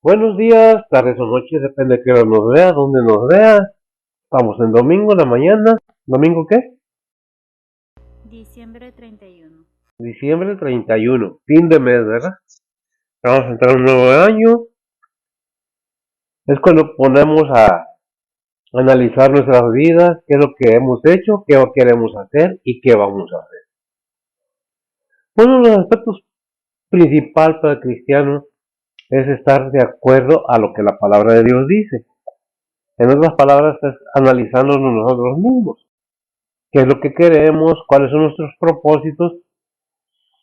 Buenos días, tardes o noches, depende de qué hora nos vea, dónde nos vea. Estamos en domingo, en la mañana. ¿Domingo qué? Diciembre 31. Diciembre 31, fin de mes, ¿verdad? Vamos a entrar a un nuevo año. Es cuando ponemos a analizar nuestras vidas, qué es lo que hemos hecho, qué queremos hacer y qué vamos a hacer. Uno de los aspectos principales para el cristiano es estar de acuerdo a lo que la palabra de Dios dice. En otras palabras, es analizándonos nosotros mismos. Qué es lo que queremos, cuáles son nuestros propósitos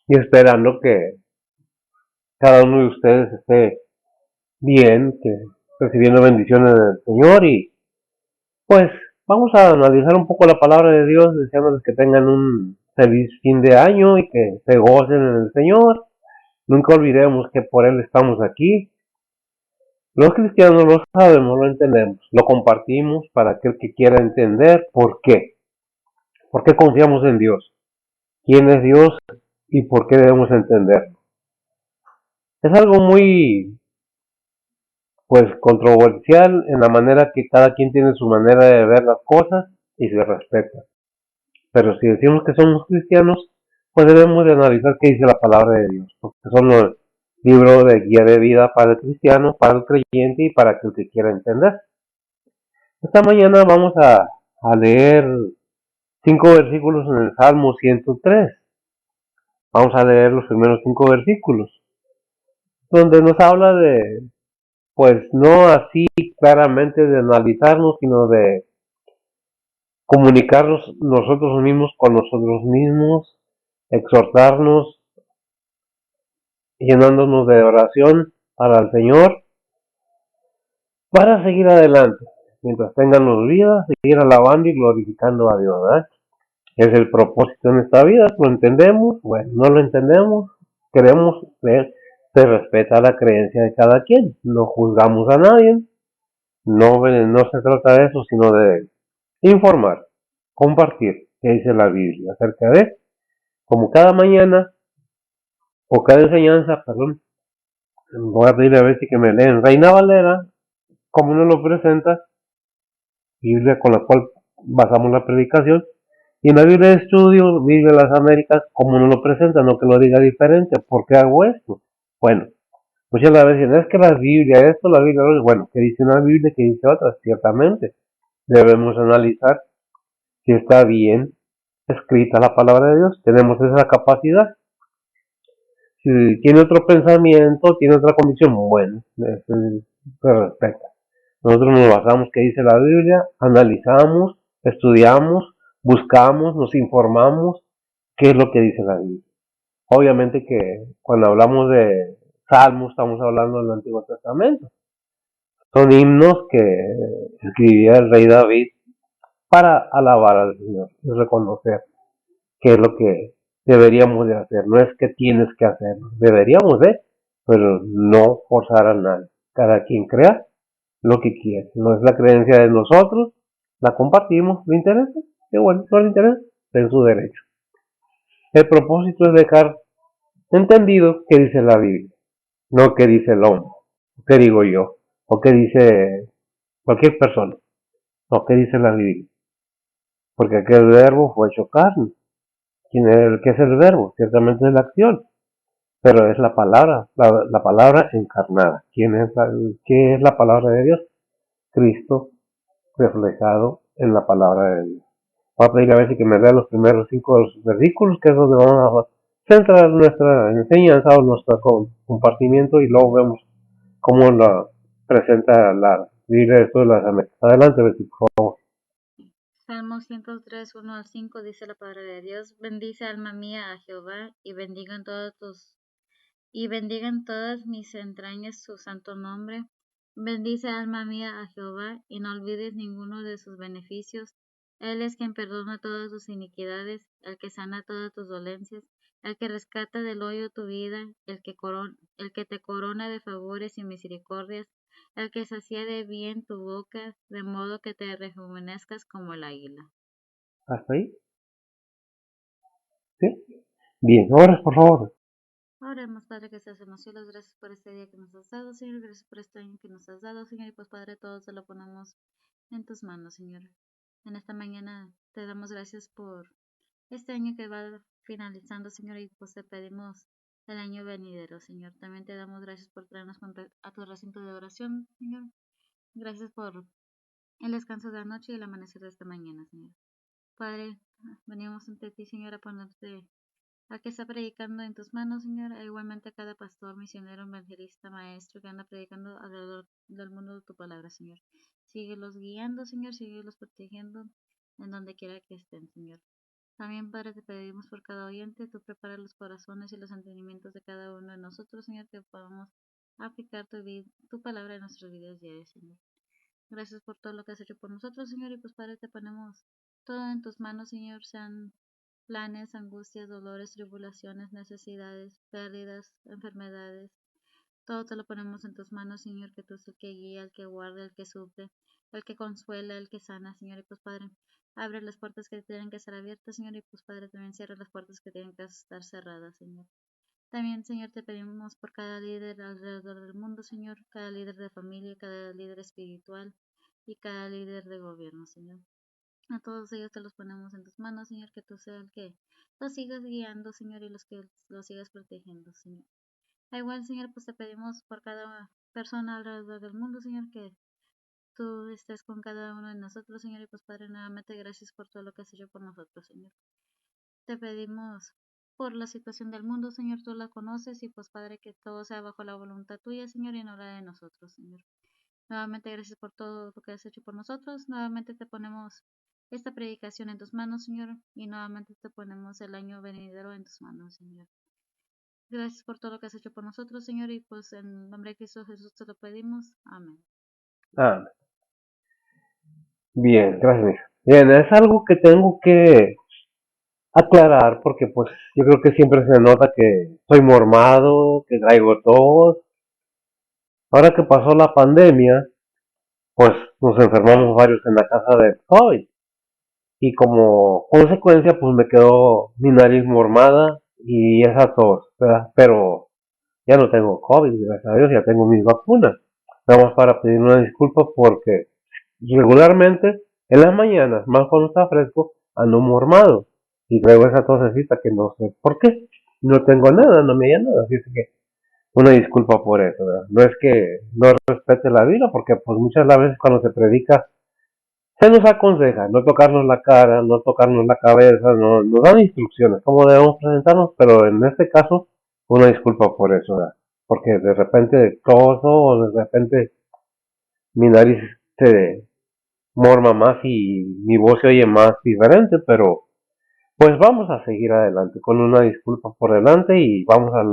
y esperando que cada uno de ustedes esté bien, que recibiendo bendiciones del Señor y pues vamos a analizar un poco la palabra de Dios, deseándoles que tengan un feliz fin de año y que se gocen en el Señor. Nunca olvidemos que por Él estamos aquí. Los cristianos lo sabemos, lo entendemos, lo compartimos para aquel que quiera entender por qué. ¿Por qué confiamos en Dios? ¿Quién es Dios y por qué debemos entenderlo? Es algo muy pues controversial en la manera que cada quien tiene su manera de ver las cosas y se respeta. Pero si decimos que somos cristianos, pues debemos de analizar qué dice la palabra de Dios, porque son los libros de guía de vida para el cristiano, para el creyente y para aquel que quiera entender. Esta mañana vamos a leer 5 versículos en el Salmo 103. Vamos a leer los primeros 5 versículos, donde nos habla de, pues no así claramente de analizarnos, sino de comunicarnos nosotros mismos con nosotros mismos, exhortarnos, llenándonos de oración para el Señor, para seguir adelante, mientras tengamos vida, seguir alabando y glorificando a Dios, ¿verdad? Es el propósito en esta vida, lo entendemos, bueno, no lo entendemos, queremos ver, se respeta la creencia de cada quien, no juzgamos a nadie, no se trata de eso, sino de informar, compartir qué dice la Biblia acerca de, como cada mañana o cada enseñanza, perdón, voy a pedir a ver si que me leen Reina Valera, como nos lo presenta, Biblia con la cual basamos la predicación, y en la Biblia de estudio, Biblia de las Américas, como nos lo presenta, no que lo diga diferente. ¿Por qué hago esto? Bueno, muchas veces dicen, es que la Biblia esto, la Biblia lo bueno, que dice una Biblia, que dice otra, ciertamente. Debemos analizar si está bien escrita la palabra de Dios, tenemos esa capacidad. Si tiene otro pensamiento, tiene otra condición, bueno, se respeta. Nosotros nos basamos que dice la Biblia, analizamos, estudiamos, buscamos, nos informamos qué es lo que dice la Biblia. Obviamente que cuando hablamos de Salmos estamos hablando del Antiguo Testamento. Son himnos que escribía el rey David para alabar al Señor y reconocer qué es lo que deberíamos de hacer. No es que tienes que hacerlo, deberíamos de, pero no forzar a nadie. Cada quien crea lo que quiere. No es la creencia de nosotros, la compartimos, ¿le interesa? Qué bueno, no le interesa, es su derecho. El propósito es dejar entendido qué dice la Biblia, no qué dice el hombre, qué digo yo, o qué dice cualquier persona, o qué dice la Biblia. Porque aquel verbo fue hecho carne. ¿Qué es el verbo? Ciertamente es la acción, pero es la palabra, la palabra encarnada. ¿Qué es la palabra de Dios? Cristo reflejado en la palabra de Dios. Voy a pedir a ver si que me lea los primeros 5 versículos, que es donde vamos a centrar nuestra enseñanza o nuestro compartimiento y luego vemos cómo la presenta la Biblia de todas las Américas. Adelante, Betty, por favor. Salmo 103, 1 al 5 dice la palabra de Dios: bendice alma mía a Jehová, y bendigan todas mis entrañas su santo nombre. Bendice alma mía a Jehová, y no olvides ninguno de sus beneficios. Él es quien perdona todas tus iniquidades, el que sana todas tus dolencias, el que rescata del hoyo tu vida, el que te corona de favores y misericordias, el que sacia de bien tu boca, de modo que te rejuvenezcas como el águila. ¿Hasta ahí? ¿Sí? Bien, ahora por favor. Oremos, Padre que estás en los cielos, gracias por este día que nos has dado, Señor, gracias por este año que nos has dado, Señor, y pues Padre, todo se lo ponemos en tus manos, Señor. En esta mañana te damos gracias por este año que va finalizando, Señor, y pues te pedimos el año venidero, Señor. También te damos gracias por traernos a tu recinto de oración, Señor. Gracias por el descanso de la noche y el amanecer de esta mañana, Señor. Padre, venimos ante ti, Señor, a ponerte a que está predicando en tus manos, Señor, e igualmente a cada pastor, misionero, evangelista, maestro que anda predicando alrededor del mundo de tu palabra, Señor. Síguelos guiando, Señor, síguelos protegiendo en donde quiera que estén, Señor. También, Padre, te pedimos por cada oyente, tú prepara los corazones y los entendimientos de cada uno de nosotros, Señor, que podamos aplicar tu palabra en nuestras vidas diarias, Señor. Gracias por todo lo que has hecho por nosotros, Señor, y pues, Padre, te ponemos todo en tus manos, Señor, sean planes, angustias, dolores, tribulaciones, necesidades, pérdidas, enfermedades. Todo te lo ponemos en tus manos, Señor, que tú es el que guía, el que guarda, el que suple, el que consuela, el que sana, Señor. Y pues, Padre, abre las puertas que tienen que ser abiertas, Señor. Y pues, Padre, también cierra las puertas que tienen que estar cerradas, Señor. También, Señor, te pedimos por cada líder alrededor del mundo, Señor, cada líder de familia, cada líder espiritual y cada líder de gobierno, Señor. A todos ellos te los ponemos en tus manos, Señor, que tú seas el que los sigas guiando, Señor, y los que los sigas protegiendo, Señor. Igual, Señor, pues te pedimos por cada persona alrededor del mundo, Señor, que tú estés con cada uno de nosotros, Señor, y pues Padre, nuevamente gracias por todo lo que has hecho por nosotros, Señor. Te pedimos por la situación del mundo, Señor, tú la conoces, y pues Padre, que todo sea bajo la voluntad tuya, Señor, y no la de nosotros, Señor. Nuevamente gracias por todo lo que has hecho por nosotros. Nuevamente te ponemos esta predicación en tus manos, Señor, y nuevamente te ponemos el año venidero en tus manos, Señor. Gracias por todo lo que has hecho por nosotros, Señor, y pues en nombre de Cristo Jesús te lo pedimos. Amén. Ah, bien, gracias. Bien, es algo que tengo que aclarar porque pues yo creo que siempre se nota que soy mormado, que traigo tos. Ahora que pasó la pandemia, pues nos enfermamos varios en la casa de COVID y como consecuencia pues me quedó mi nariz mormada y esa tos, ¿verdad? Pero ya no tengo COVID, gracias a Dios, ya tengo mis vacunas. Nada más para pedir una disculpa porque regularmente en las mañanas, más cuando está fresco, ando mormado y traigo esa tosecita que no sé por qué. No tengo nada, no me llama nada, así que una disculpa por eso, ¿verdad? No es que no respete la vida, porque pues muchas veces cuando se predica se nos aconseja no tocarnos la cara, no tocarnos la cabeza, no, nos dan instrucciones cómo debemos presentarnos, pero en este caso una disculpa por eso, ¿verdad? Porque de repente toso o de repente mi nariz se morma más y mi voz se oye más diferente, pero pues vamos a seguir adelante con una disculpa por delante y vamos a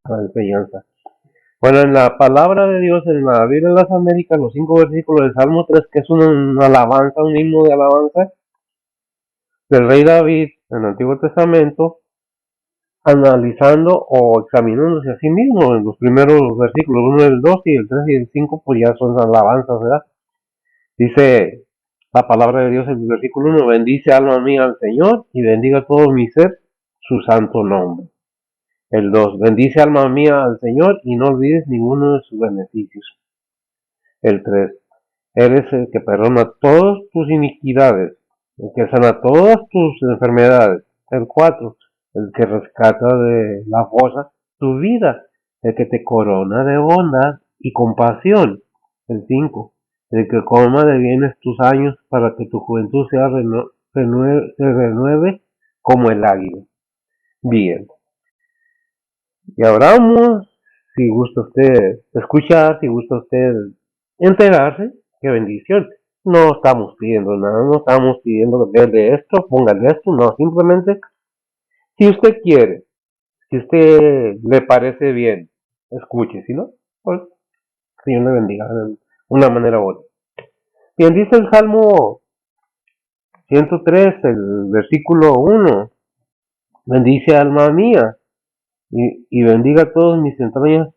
la enseñanza. Bueno, en la palabra de Dios, en la Biblia de las Américas, los 5 versículos del Salmo 3, que es una alabanza, un himno de alabanza del rey David en el Antiguo Testamento, analizando o examinándose a sí mismo en los primeros versículos, 1 del 2 y el 3 y el 5, pues ya son alabanzas, ¿verdad? Dice la palabra de Dios en el versículo 1, bendice alma mía al Señor y bendiga todo mi ser su santo nombre. El 2, bendice alma mía al Señor y no olvides ninguno de sus beneficios. El 3, eres el que perdona todas tus iniquidades, el que sana todas tus enfermedades. El 4, el que rescata de la fosa tu vida, el que te corona de bondad y compasión. El 5, el que colma de bienes tus años para que tu juventud se renueve como el águila. Bien, y ahora vamos, si gusta usted escuchar, si gusta usted enterarse, qué bendición. No estamos pidiendo nada, no estamos pidiendo de esto, póngale esto, no, simplemente si usted quiere, si usted le parece bien, escuche, si no, pues Señor le bendiga de una manera u otra. Bien, dice el Salmo 103, el versículo 1, bendice alma mía y bendiga todos mis entrañas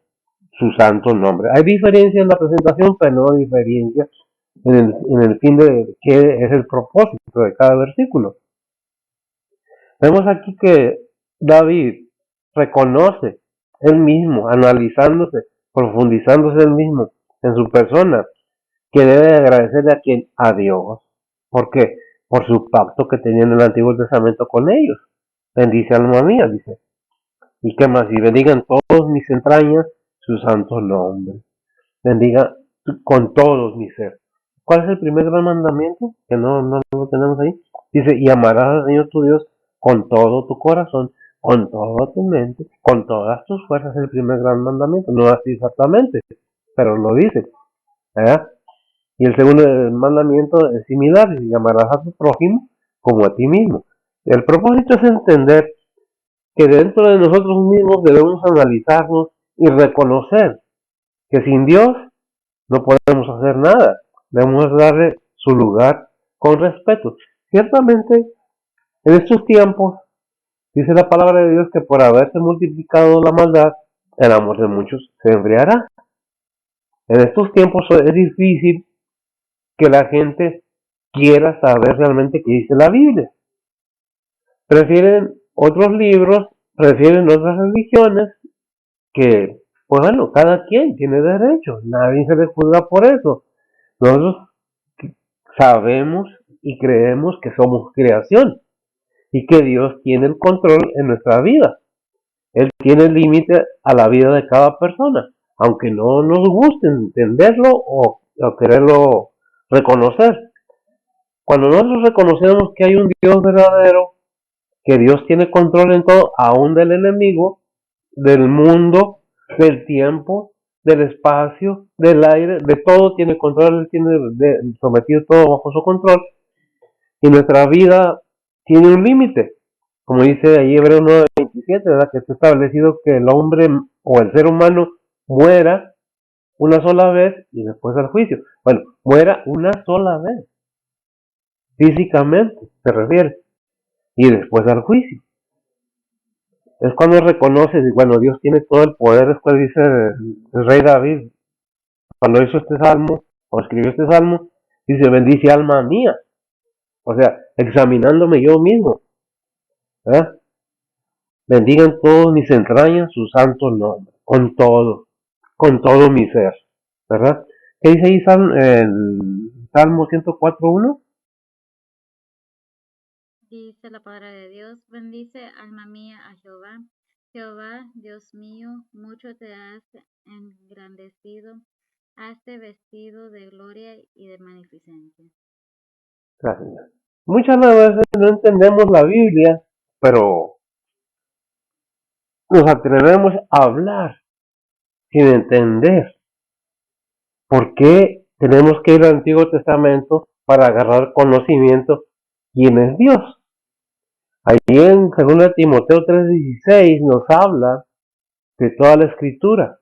su santo nombre. Hay diferencia en la presentación, pero no hay diferencia en el fin de qué es el propósito de cada versículo. Vemos aquí que David reconoce él mismo, analizándose, profundizándose él mismo en su persona, que debe agradecerle a quién, a Dios. ¿Por qué? Por su pacto que tenía en el Antiguo Testamento con ellos. Bendice alma mía, dice. ¿Y qué más? Y bendigan todos mis entrañas su santo nombre. Bendiga con todos mi ser. ¿Cuál es el primer gran mandamiento? Que no lo tenemos ahí. Dice, y amarás al Señor tu Dios con todo tu corazón, con toda tu mente, con todas tus fuerzas. Es el primer gran mandamiento. No así exactamente, pero lo dice. ¿Verdad? Y el segundo mandamiento es similar, y amarás a tu prójimo como a ti mismo. El propósito es entender que dentro de nosotros mismos debemos analizarnos y reconocer que sin Dios no podemos hacer nada. Debemos darle su lugar con respeto. Ciertamente, en estos tiempos, dice la palabra de Dios que por haberse multiplicado la maldad, el amor de muchos se enfriará. En estos tiempos es difícil que la gente quiera saber realmente qué dice la Biblia. Prefieren otros libros, prefieren otras religiones que, pues bueno, cada quien tiene derecho, nadie se le juzga por eso. Nosotros sabemos y creemos que somos creación y que Dios tiene el control en nuestra vida. Él tiene el límite a la vida de cada persona, aunque no nos guste entenderlo o quererlo reconocer. Cuando nosotros reconocemos que hay un Dios verdadero, que Dios tiene control en todo, aún del enemigo, del mundo, del tiempo, del espacio, del aire, de todo tiene control, Él tiene sometido todo bajo su control, y nuestra vida tiene un límite, como dice ahí Hebreos 9:27, ¿verdad? Que está establecido que el hombre o el ser humano muera una sola vez y después del juicio. Bueno, muera una sola vez, físicamente se refiere, y después del juicio. Es cuando reconoces, y bueno, Dios tiene todo el poder, es cuando dice el rey David, cuando hizo este salmo, o escribió este salmo, dice, bendice alma mía. O sea, examinándome yo mismo, ¿verdad? Bendigan todos mis entrañas su santo nombre, con todo mi ser, ¿verdad? ¿Qué dice ahí el Salmo 104:1? Dice la palabra de Dios, bendice alma mía a Jehová. Jehová, Dios mío, mucho te has engrandecido, hazte vestido de gloria y de magnificencia. Gracias. Muchas veces no entendemos la Biblia, pero nos atrevemos a hablar sin entender por qué tenemos que ir al Antiguo Testamento para agarrar conocimiento quién es Dios. Allí en 2 Timoteo 3:16 nos habla de toda la escritura,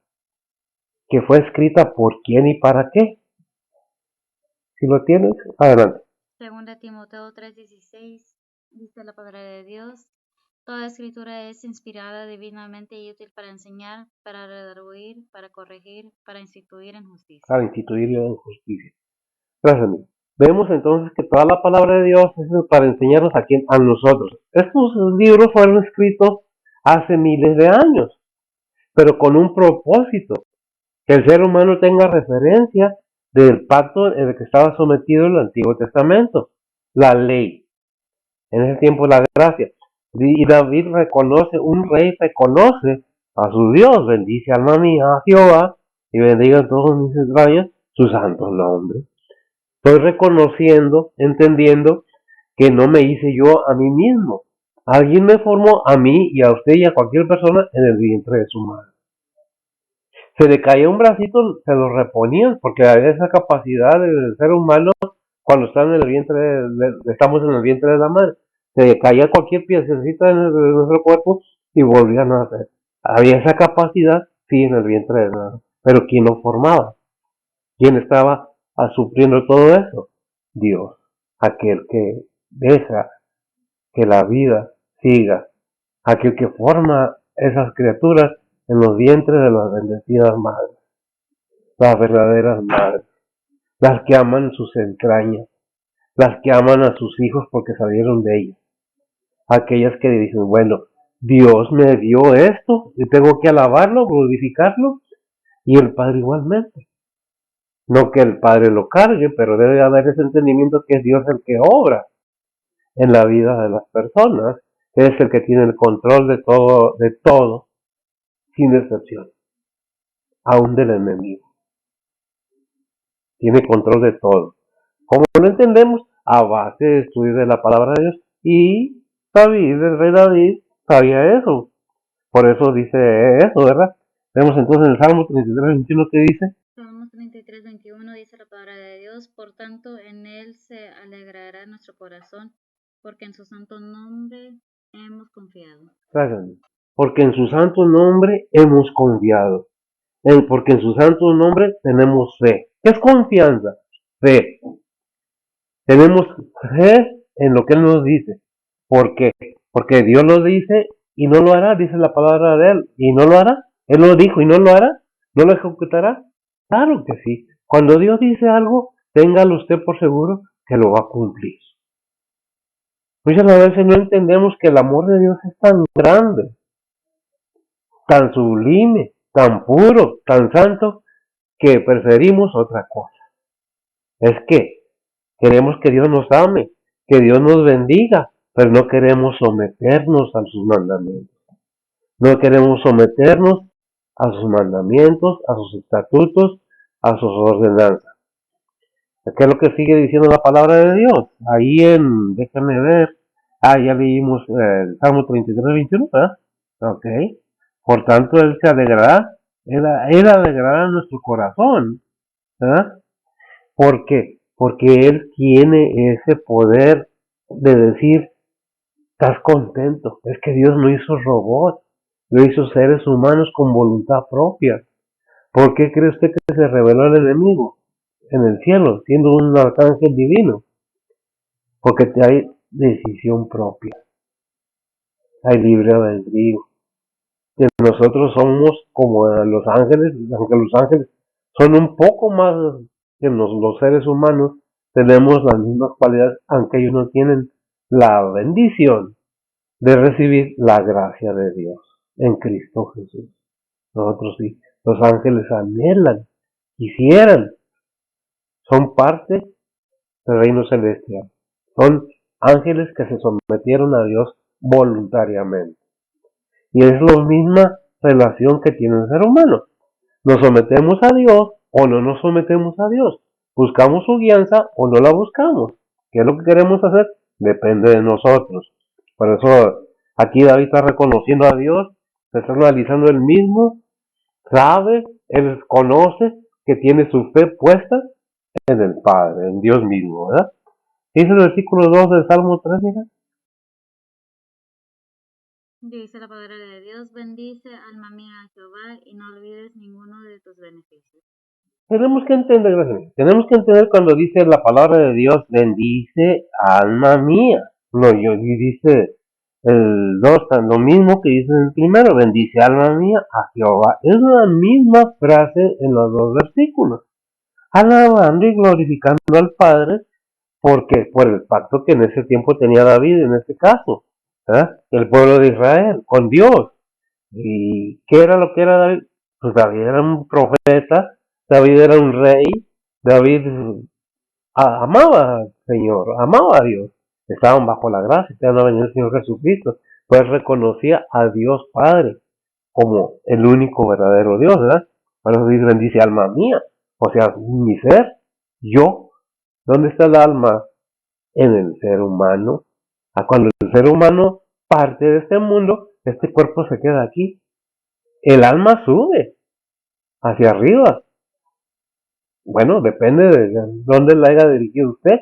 que fue escrita por quién y para qué. Si lo tienes, adelante. Segunda Timoteo 3:16 dice la palabra de Dios, toda escritura es inspirada divinamente y útil para enseñar, para redarguir, para corregir, para instituir en justicia. Para instituirle en justicia. Gracias, amigo. Vemos entonces que toda la palabra de Dios es para enseñarnos a quién, a nosotros. Estos libros fueron escritos hace miles de años, pero con un propósito, que el ser humano tenga referencia del pacto en el que estaba sometido el Antiguo Testamento, la ley, en ese tiempo la gracia. Y David reconoce, un rey reconoce a su Dios, bendice alma mía a Jehová, y bendiga todos mis entrañas su santo nombre. Estoy reconociendo, entendiendo que no me hice yo a mí mismo. Alguien me formó a mí y a usted y a cualquier persona en el vientre de su madre. Se le caía un bracito, se lo reponían, porque hay esa capacidad del ser humano cuando está en el vientre, estamos en el vientre de la madre. Se le caía cualquier piececita de nuestro cuerpo y volvían a nacer. Había esa capacidad, sí, en el vientre de la madre. Pero ¿quién lo formaba? ¿Quién estaba sufriendo todo eso? Dios, aquel que deja que la vida siga, aquel que forma esas criaturas en los vientres de las bendecidas madres, las verdaderas madres, las que aman sus entrañas, las que aman a sus hijos porque salieron de ellas, aquellas que dicen, bueno, Dios me dio esto y tengo que alabarlo, glorificarlo, y el Padre igualmente. No que el Padre lo cargue, pero debe haber ese entendimiento que es Dios el que obra en la vida de las personas, es el que tiene el control de todo, sin excepción, aún del enemigo. Tiene control de todo. ¿Cómo lo entendemos? A base de estudio de la palabra de Dios. Y David, el rey David, sabía eso. Por eso dice eso, ¿verdad? Vemos entonces en el Salmo 33, 21 que dice. Salmos 33, 21 dice la palabra de Dios, por tanto en él se alegrará nuestro corazón, porque en su santo nombre hemos confiado. Porque en su santo nombre hemos confiado. Porque en su santo nombre tenemos fe. ¿Qué es confianza? Fe. Tenemos fe en lo que Él nos dice. ¿Por qué? Porque Dios lo dice y no lo hará, dice la palabra de Él, y no lo hará. Él lo dijo y no lo hará. ¿No lo ejecutará? Claro que sí. Cuando Dios dice algo, téngalo usted por seguro que lo va a cumplir. Muchas veces no entendemos que el amor de Dios es tan grande, tan sublime, tan puro, tan santo, que preferimos otra cosa. Es que queremos que Dios nos ame, que Dios nos bendiga, pero no queremos someternos a sus mandamientos. No queremos someternos a sus mandamientos, a sus estatutos, a sus ordenanzas. ¿Qué es lo que sigue diciendo la palabra de Dios? Ahí déjame ver, ya leímos el Salmo 33, 21, ¿verdad? Ok. Por tanto, Él se alegrará, Él alegrará nuestro corazón, ¿verdad? ¿Por qué? Porque Él tiene ese poder de decir, estás contento. Es que Dios no hizo robots, lo hizo seres humanos con voluntad propia. ¿Por qué cree usted que se reveló el enemigo en el cielo, siendo un arcángel divino? Porque hay decisión propia, hay libre albedrío. Que nosotros somos como los ángeles, aunque los ángeles son un poco más que los seres humanos, tenemos las mismas cualidades, aunque ellos no tienen la bendición de recibir la gracia de Dios en Cristo Jesús. Nosotros sí, los ángeles anhelan, quisieran, son parte del reino celestial. Son ángeles que se sometieron a Dios voluntariamente. Y es la misma relación que tiene el ser humano. Nos sometemos a Dios o no nos sometemos a Dios. Buscamos su guianza o no la buscamos. ¿Qué es lo que queremos hacer? Depende de nosotros. Por eso aquí David está reconociendo a Dios, se está analizando él mismo, sabe, él conoce que tiene su fe puesta en el Padre, en Dios mismo, ¿verdad? Dice el versículo 2 del Salmo 3, ¿verdad? Dice la palabra de Dios, bendice alma mía a Jehová y no olvides ninguno de tus beneficios. Tenemos que entender cuando dice la palabra de Dios, bendice alma mía. No, y dice el 2, lo mismo que dice el primero, bendice alma mía a Jehová. Es la misma frase en los dos versículos, alabando y glorificando al Padre, porque por el pacto que en ese tiempo tenía David, en este caso, el pueblo de Israel, con Dios. ¿Y qué era lo que era David? Pues David era un profeta, David era un rey, David amaba al Señor, amaba a Dios. Estaban bajo la gracia, ya no venía el Señor Jesucristo, pues reconocía a Dios Padre como el único verdadero Dios, ¿verdad? Por eso dice alma mía, o sea, mi ser, yo. ¿Dónde está el alma? En el ser humano. Cuando el ser humano parte de este mundo, este cuerpo se queda aquí. El alma sube hacia arriba. Bueno, depende de dónde la haya dirigido usted,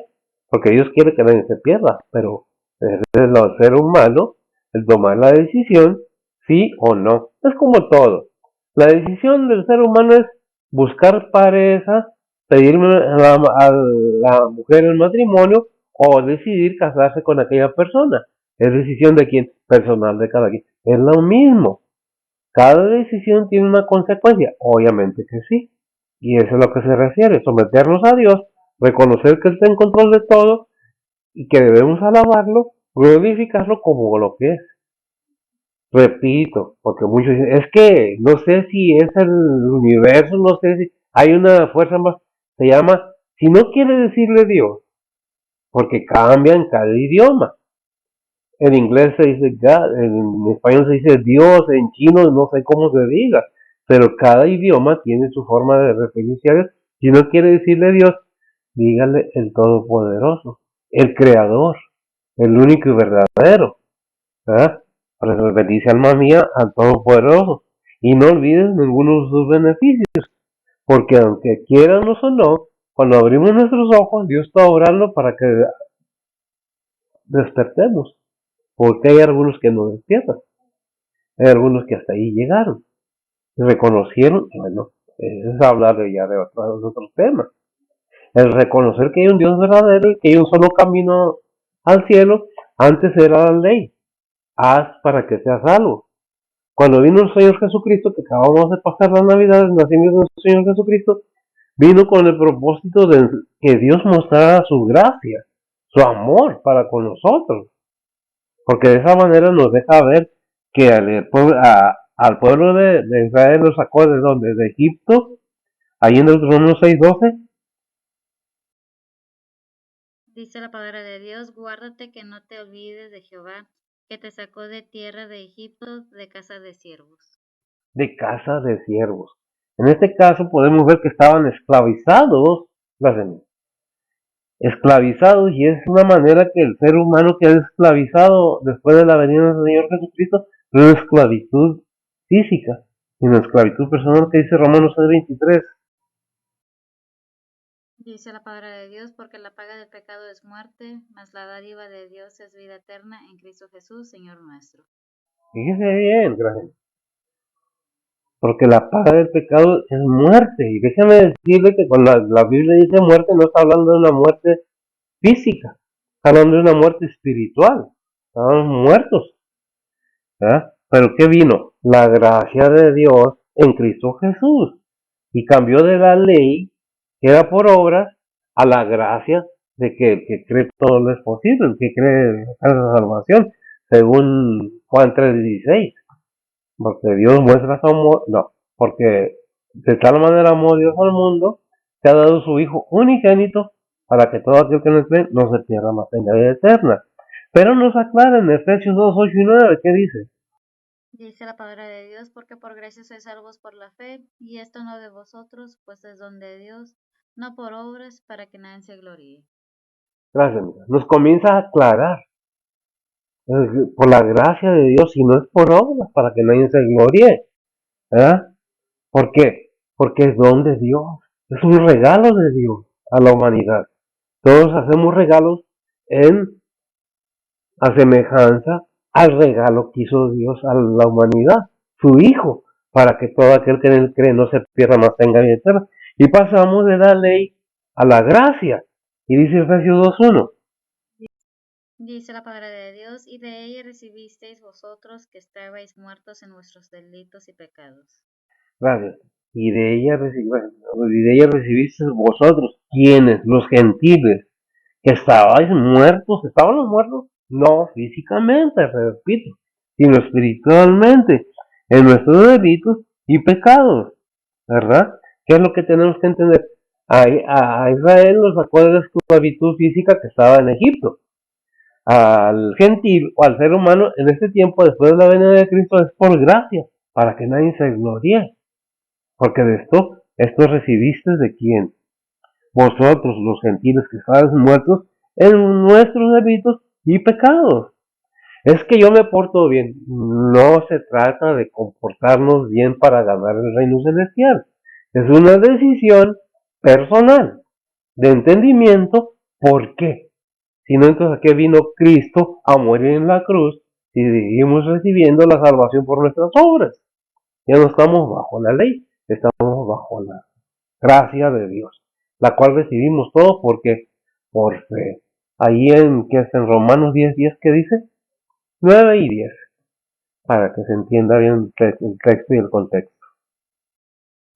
porque Dios quiere que nadie se pierda, pero es el ser humano el tomar la decisión, sí o no. Es como todo. La decisión del ser humano es buscar pareja, pedirme a la mujer en matrimonio o decidir casarse con aquella persona. Es decisión de quién, personal de cada quien. Es lo mismo. Cada decisión tiene una consecuencia, obviamente que sí. Y eso es a lo que se refiere, someternos a Dios, reconocer que Él está en control de todo y que debemos alabarlo, glorificarlo como lo que es. Repito, porque muchos dicen, es que no sé si es el universo, no sé si hay una fuerza más, se llama, si no quiere decirle Dios, porque cambia en cada idioma. En inglés se dice God, en español se dice Dios, en chino no sé cómo se diga, pero cada idioma tiene su forma de referirse a Dios. Si no quiere decirle Dios, dígale el Todopoderoso, el Creador, el único y verdadero. ¿Verdad? Por eso bendice alma mía al Todopoderoso. Y no olvides ninguno de sus beneficios, porque aunque quieran o no, cuando abrimos nuestros ojos, Dios está obrando para que despertemos, porque hay algunos que no despiertan. Hay algunos que hasta ahí llegaron, reconocieron, bueno, es hablar ya de otros temas. El reconocer que hay un Dios verdadero y que hay un solo camino al cielo, antes era la ley. Haz para que seas salvo. Cuando vino el Señor Jesucristo, que acabamos de pasar la Navidad, el nacimiento del Señor Jesucristo, vino con el propósito de que Dios mostrara su gracia, su amor para con nosotros. Porque de esa manera nos deja ver que al pueblo de Israel lo sacó de donde, de Egipto, ahí en Deuteronomio 6:12. Dice la palabra de Dios, guárdate que no te olvides de Jehová, que te sacó de tierra de Egipto, de casa de siervos. De casa de siervos. En este caso podemos ver que estaban esclavizados, esclavizados, y es una manera que el ser humano queda esclavizado después de la venida del Señor Jesucristo, no es esclavitud física, sino esclavitud personal, que dice Romanos 6:23. Dice la palabra de Dios, porque la paga del pecado es muerte, mas la dádiva de Dios es vida eterna en Cristo Jesús, Señor nuestro. Fíjese bien, gracias. Porque la paga del pecado es muerte. Y déjame decirle que cuando la Biblia dice muerte, no está hablando de una muerte física, está hablando de una muerte espiritual. Estamos muertos. ¿Verdad? Pero ¿qué vino? La gracia de Dios en Cristo Jesús. Y cambió de la ley, que era por obras, a la gracia de que el que cree todo lo es posible, el que cree la salvación, según Juan 3:16. Porque Dios muestra su amor, no, porque de tal manera amó Dios al mundo, que ha dado su Hijo unigénito, para que todo aquel que no cree no se pierda, mas tenga vida eterna. Pero nos aclara en Efesios 2:8 y 9, ¿qué dice? Dice la palabra de Dios, porque por gracia sois salvos por la fe, y esto no de vosotros, pues es don de Dios, no por obras, para que nadie se gloríe. Gracias, amiga. Nos comienza a aclarar por la gracia de Dios y no es por obras, para que nadie se gloríe. ¿Verdad? ¿Por qué? Porque es don de Dios, es un regalo de Dios a la humanidad. Todos hacemos regalos en a semejanza al regalo que hizo Dios a la humanidad, su Hijo, para que todo aquel que en él cree no se pierda, más tenga vida eterna. Y pasamos de la ley a la gracia. Y dice Efesios 2:1. Dice la palabra de Dios, y de ella recibisteis vosotros que estabais muertos en vuestros delitos y pecados. Gracias. Y de ella recibiste vosotros, quienes, los gentiles, que estabais muertos, ¿estábamos muertos? No físicamente, repito, sino espiritualmente, en nuestros delitos y pecados, ¿verdad? ¿Qué es lo que tenemos que entender? A Israel lo sacó de la esclavitud física que estaba en Egipto. Al gentil o al ser humano en este tiempo, después de la venida de Cristo, es por gracia, para que nadie se gloríe. Porque de esto recibiste de quién? Vosotros, los gentiles que estáis muertos en nuestros delitos y pecados. Es que yo me porto bien. No se trata de comportarnos bien para ganar el reino celestial. Es una decisión personal, de entendimiento. ¿Por qué? Si no, entonces ¿a qué vino Cristo a morir en la cruz si seguimos recibiendo la salvación por nuestras obras? Ya no estamos bajo la ley, estamos bajo la gracia de Dios, la cual recibimos todo porque por fe. Ahí que es en Romanos 10:10 que dice 9 y 10, para que se entienda bien el texto y el contexto.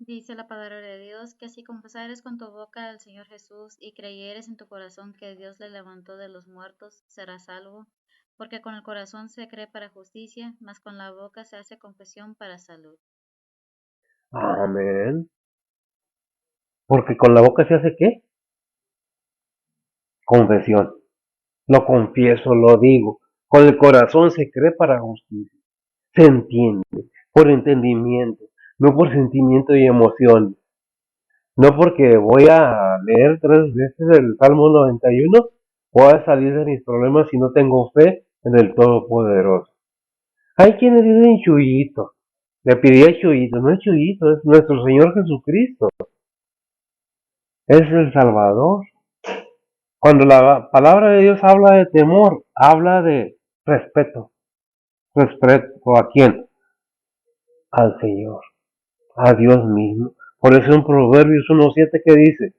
Dice la palabra de Dios, que si confesares con tu boca al Señor Jesús y creyeres en tu corazón que Dios le levantó de los muertos, serás salvo, porque con el corazón se cree para justicia, mas con la boca se hace confesión para salud. Amén. Porque con la boca se hace ¿qué? Confesión. Lo confieso, lo digo. Con el corazón se cree para justicia. Se entiende por entendimiento, no por sentimiento y emoción. No porque voy a leer 3 veces el Salmo 91, voy a salir de mis problemas si no tengo fe en el Todopoderoso. Hay quienes dicen Chuyito. Le pedí Chuyito, no es Chuyito, es nuestro Señor Jesucristo. Es el Salvador. Cuando la palabra de Dios habla de temor, habla de respeto. ¿Respeto a quién? Al Señor, a Dios mismo. Por eso en Proverbios 1:7 que dice,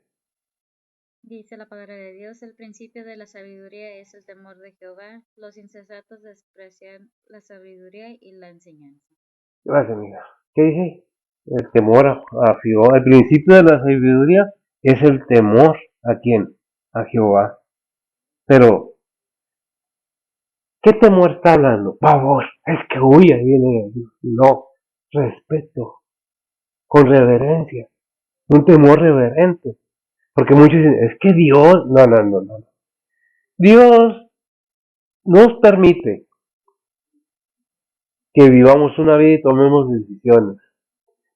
Dice la palabra de Dios, el principio de la sabiduría es el temor de Jehová, los insensatos desprecian la sabiduría y la enseñanza. gracias amiga, ¿qué dice? El temor a Jehová. El principio de la sabiduría es el temor a quién? A Jehová. Pero, ¿qué temor está hablando? Pavor, es que huya, viene Dios. No, respeto, con reverencia, un temor reverente. Porque muchos dicen, es que Dios, no. Dios nos permite que vivamos una vida y tomemos decisiones.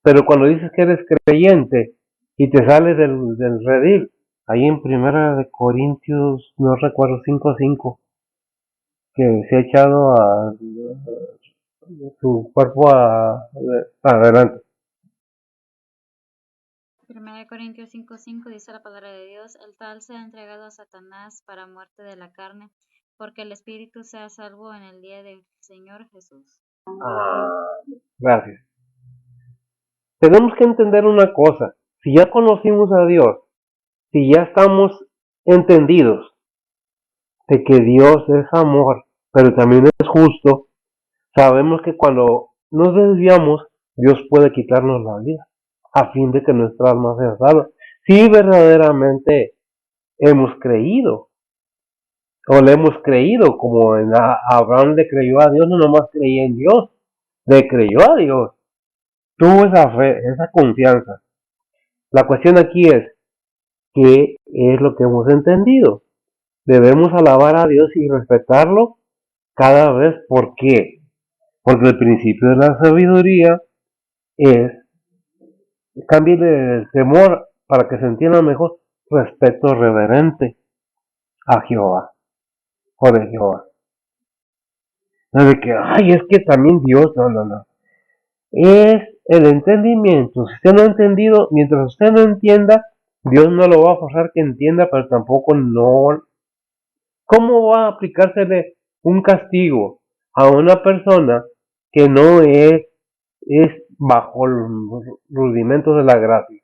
Pero cuando dices que eres creyente y te sales del redil, ahí en Primera de Corintios, no recuerdo, 5:5, que se ha echado a su cuerpo adelante. 1 Corintios 5:5 dice la palabra de Dios, el tal se ha entregado a Satanás para muerte de la carne, porque el espíritu sea salvo en el día del Señor Jesús. Gracias. Tenemos que entender una cosa, si ya conocimos a Dios, si ya estamos entendidos de que Dios es amor, pero también es justo, sabemos que cuando nos desviamos, Dios puede quitarnos la vida, a fin de que nuestra alma sea salva. Si verdaderamente hemos creído, o le hemos creído, como en Abraham le creyó a Dios, no nomás creía en Dios, le creyó a Dios, tuvo esa fe, esa confianza. La cuestión aquí es, ¿qué es lo que hemos entendido? Debemos alabar a Dios y respetarlo cada vez. ¿Por qué? Porque el principio de la sabiduría es cambie el temor para que se entienda mejor, respeto reverente a Jehová o de Jehová. No de que, ay, es que también Dios, no. Es el entendimiento. Si usted no ha entendido, mientras usted no entienda, Dios no lo va a forzar que entienda, pero tampoco no. ¿Cómo va a aplicársele un castigo a una persona que no es bajo los rudimentos de la gracia?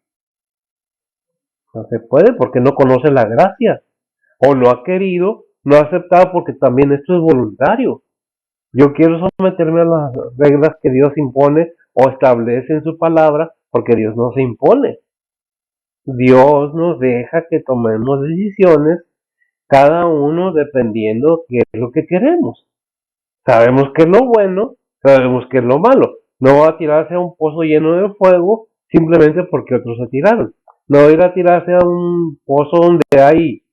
No se puede porque no conoce la gracia. O no ha querido, no ha aceptado porque también esto es voluntario. Yo quiero someterme a las reglas que Dios impone o establece en su palabra porque Dios no se impone. Dios nos deja que tomemos decisiones cada uno dependiendo qué es lo que queremos. Sabemos qué es lo bueno, sabemos qué es lo malo. No va a tirarse a un pozo lleno de fuego simplemente porque otros se tiraron. No va a ir a tirarse a un pozo donde hay,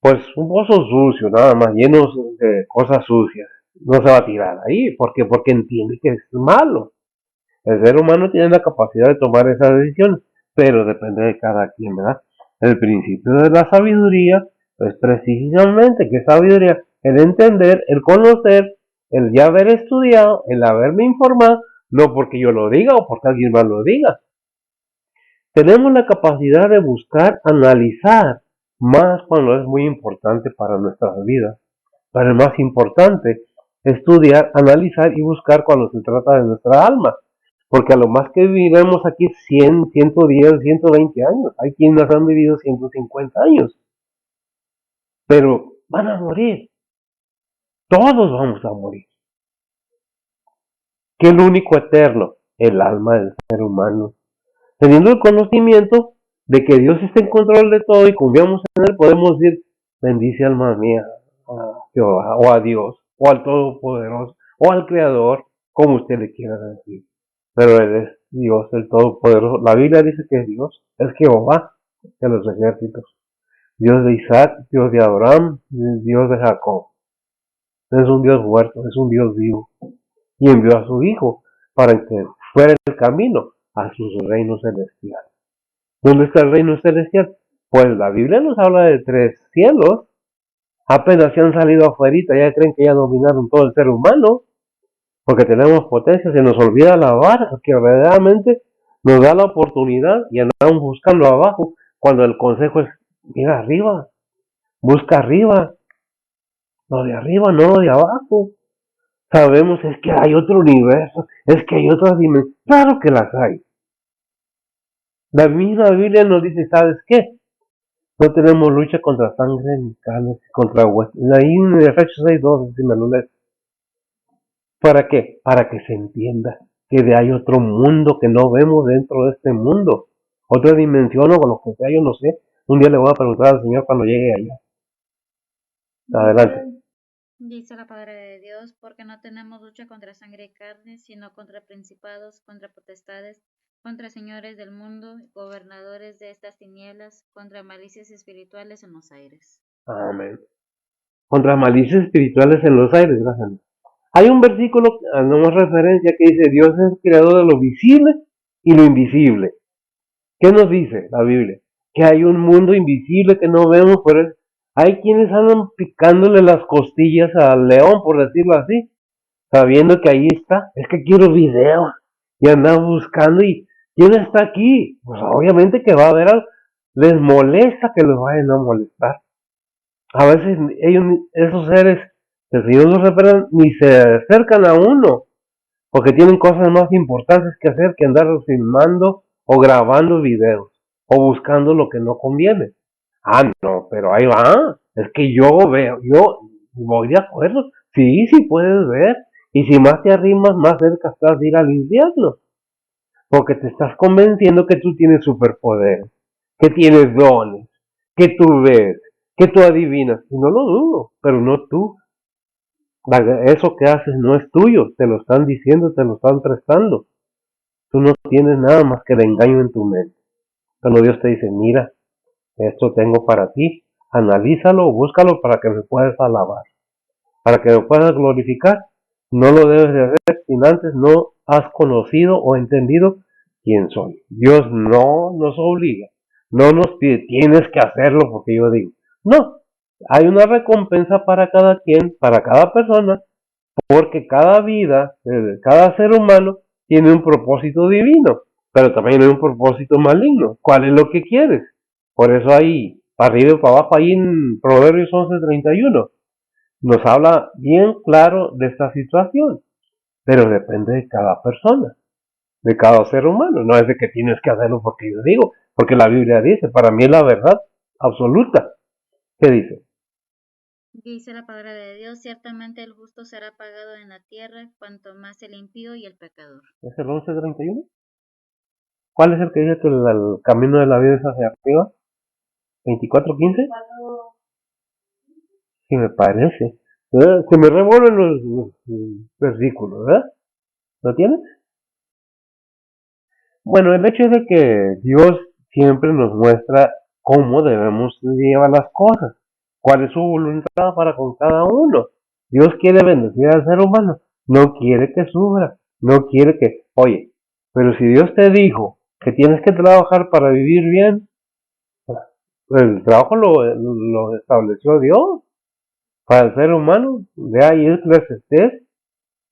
pues, un pozo sucio, nada más, lleno de cosas sucias. No se va a tirar ahí, porque entiende que es malo. El ser humano tiene la capacidad de tomar esas decisiones, pero depende de cada quien, ¿verdad? El principio de la sabiduría es precisamente que sabiduría, el entender, el conocer, el ya haber estudiado, el haberme informado, no porque yo lo diga o porque alguien más lo diga. Tenemos la capacidad de buscar, analizar, más cuando es muy importante para nuestras vidas. Pero es más importante estudiar, analizar y buscar cuando se trata de nuestra alma. Porque a lo más que viviremos aquí 100, 110, 120 años. Hay quienes han vivido 150 años. Pero van a morir. Todos vamos a morir. ¿Qué es lo único eterno? El alma del ser humano. Teniendo el conocimiento de que Dios está en control de todo y confiamos en Él, podemos decir, bendice alma mía a Jehová, o a Dios, o al Todopoderoso, o al Creador, como usted le quiera decir. Pero Él es Dios, el Todopoderoso. La Biblia dice que es Dios, es Jehová de los ejércitos. Dios de Isaac, Dios de Abraham, Dios de Jacob. No es un Dios muerto, es un Dios vivo. Y envió a su Hijo para que fuera el camino a sus reinos celestiales. ¿Dónde está el reino celestial? Pues la Biblia nos habla de 3 cielos. Apenas se han salido afuera, ya creen que ya dominaron todo el ser humano, porque tenemos potencia, se nos olvida alabar, que verdaderamente nos da la oportunidad y andamos buscando abajo, cuando el consejo es, mira arriba, busca arriba, lo de arriba, no lo de abajo. Sabemos es que hay otro universo, es que hay otras dimensiones, claro que las hay. La misma Biblia nos dice, ¿sabes qué? No tenemos lucha contra sangre ni carne, contra huesos. Ahí en Efesios 6:2, si me lo lees. ¿Para qué? Para que se entienda que hay otro mundo que no vemos dentro de este mundo. Otra dimensión o lo que sea, yo no sé. Un día le voy a preguntar al Señor cuando llegue allá. Adelante. Dice la palabra de Dios, porque no tenemos lucha contra sangre y carne, sino contra principados, contra potestades, contra señores del mundo, gobernadores de estas tinieblas, contra malicias espirituales en los aires. Amén. Contra malicias espirituales en los aires, gracias. Hay un versículo, no más referencia, que dice, Dios es el creador de lo visible y lo invisible. ¿Qué nos dice la Biblia? Que hay un mundo invisible que no vemos, pero hay quienes andan picándole las costillas al león, por decirlo así, sabiendo que ahí está. Es que quiero videos. Y andan buscando y ¿quién está aquí? Pues obviamente que va a haber algo. Les molesta que los vayan a molestar. A veces esos seres que el Señor los reprenda ni se acercan a uno, porque tienen cosas más importantes que hacer que andar filmando o grabando videos o buscando lo que no conviene. Ah, no, pero ahí va. Es que yo voy de acuerdo. Sí, sí puedes ver. Y si más te arrimas, más cerca estás de ir al infierno. Porque te estás convenciendo que tú tienes superpoderes, que tienes dones, que tú ves, que tú adivinas. Y no lo dudo, pero no tú. Eso que haces no es tuyo, te lo están diciendo, te lo están prestando. Tú no tienes nada más que de engaño en tu mente. Cuando Dios te dice, mira, esto tengo para ti, analízalo, búscalo para que me puedas alabar, para que me puedas glorificar. No lo debes de hacer si antes no has conocido o entendido quién soy. Dios no nos obliga, no nos pide, tienes que hacerlo porque yo digo. No, hay una recompensa para cada quien, para cada persona, porque cada vida, cada ser humano tiene un propósito divino, pero también hay un propósito maligno. ¿Cuál es lo que quieres? Por eso ahí, para arriba y para abajo, ahí en Proverbios 11:31, nos habla bien claro de esta situación, pero depende de cada persona, de cada ser humano. No es de que tienes que hacerlo porque yo digo, porque la Biblia dice, para mí es la verdad absoluta. ¿Qué dice? Dice la palabra de Dios, ciertamente el justo será pagado en la tierra, cuanto más el impío y el pecador. ¿Es el 11:31? ¿Cuál es el que dice que el camino de la vida es hacia arriba? ¿24:15? Sí, me parece. Se me revuelven los versículos, ¿verdad? ¿Lo tienes? Bueno, el hecho es de que Dios siempre nos muestra cómo debemos llevar las cosas, cuál es su voluntad para con cada uno. Dios quiere bendecir al ser humano, no quiere que sufra, no quiere que, oye, pero si Dios te dijo que tienes que trabajar para vivir bien, pues el trabajo lo estableció Dios para el ser humano. De ahí es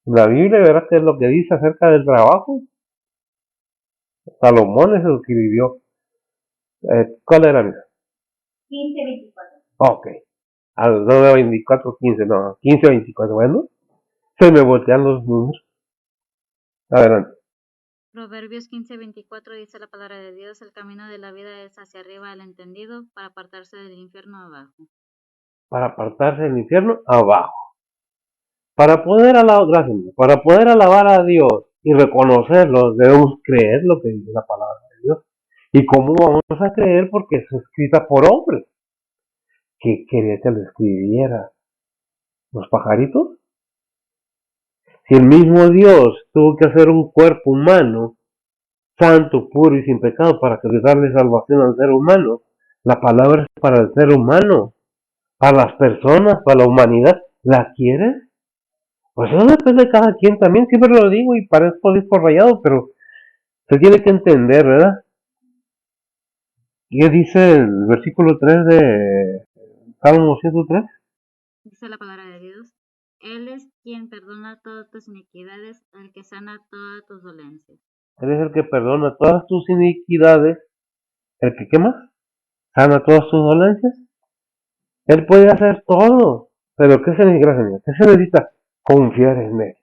la Biblia, verás qué es lo que dice acerca del trabajo. Salomón es el que vivió. ¿Cuál era? 15:24. Ok. Al 24:15, no, 15:24. Bueno, se me voltean los números. Adelante. Proverbios 15:24 dice la palabra de Dios, el camino de la vida es hacia arriba al entendido, para apartarse del infierno abajo. Para apartarse del infierno, abajo. Para poder alabar a Dios y reconocerlo, debemos creer lo que dice la palabra de Dios. ¿Y cómo vamos a creer? Porque es escrita por hombres que quería que lo escribiera. los pajaritos. Si el mismo Dios tuvo que hacer un cuerpo humano, santo, puro y sin pecado, para que le darle salvación al ser humano, la palabra es para el ser humano, para las personas, para la humanidad. ¿La quieres? Pues eso depende de cada quien también, siempre lo digo y parezco disco rayado, pero se tiene que entender, ¿verdad? ¿Qué dice el versículo 3 de Salmo 103? Dice la palabra de Dios. Él es quien perdona todas tus iniquidades, el que sana todas tus dolencias. Él es el que perdona todas tus iniquidades, el que, ¿qué más? Sana todas tus dolencias. Él puede hacer todo, pero ¿qué se necesita, Señor? ¿Qué se necesita? Confiar en Él.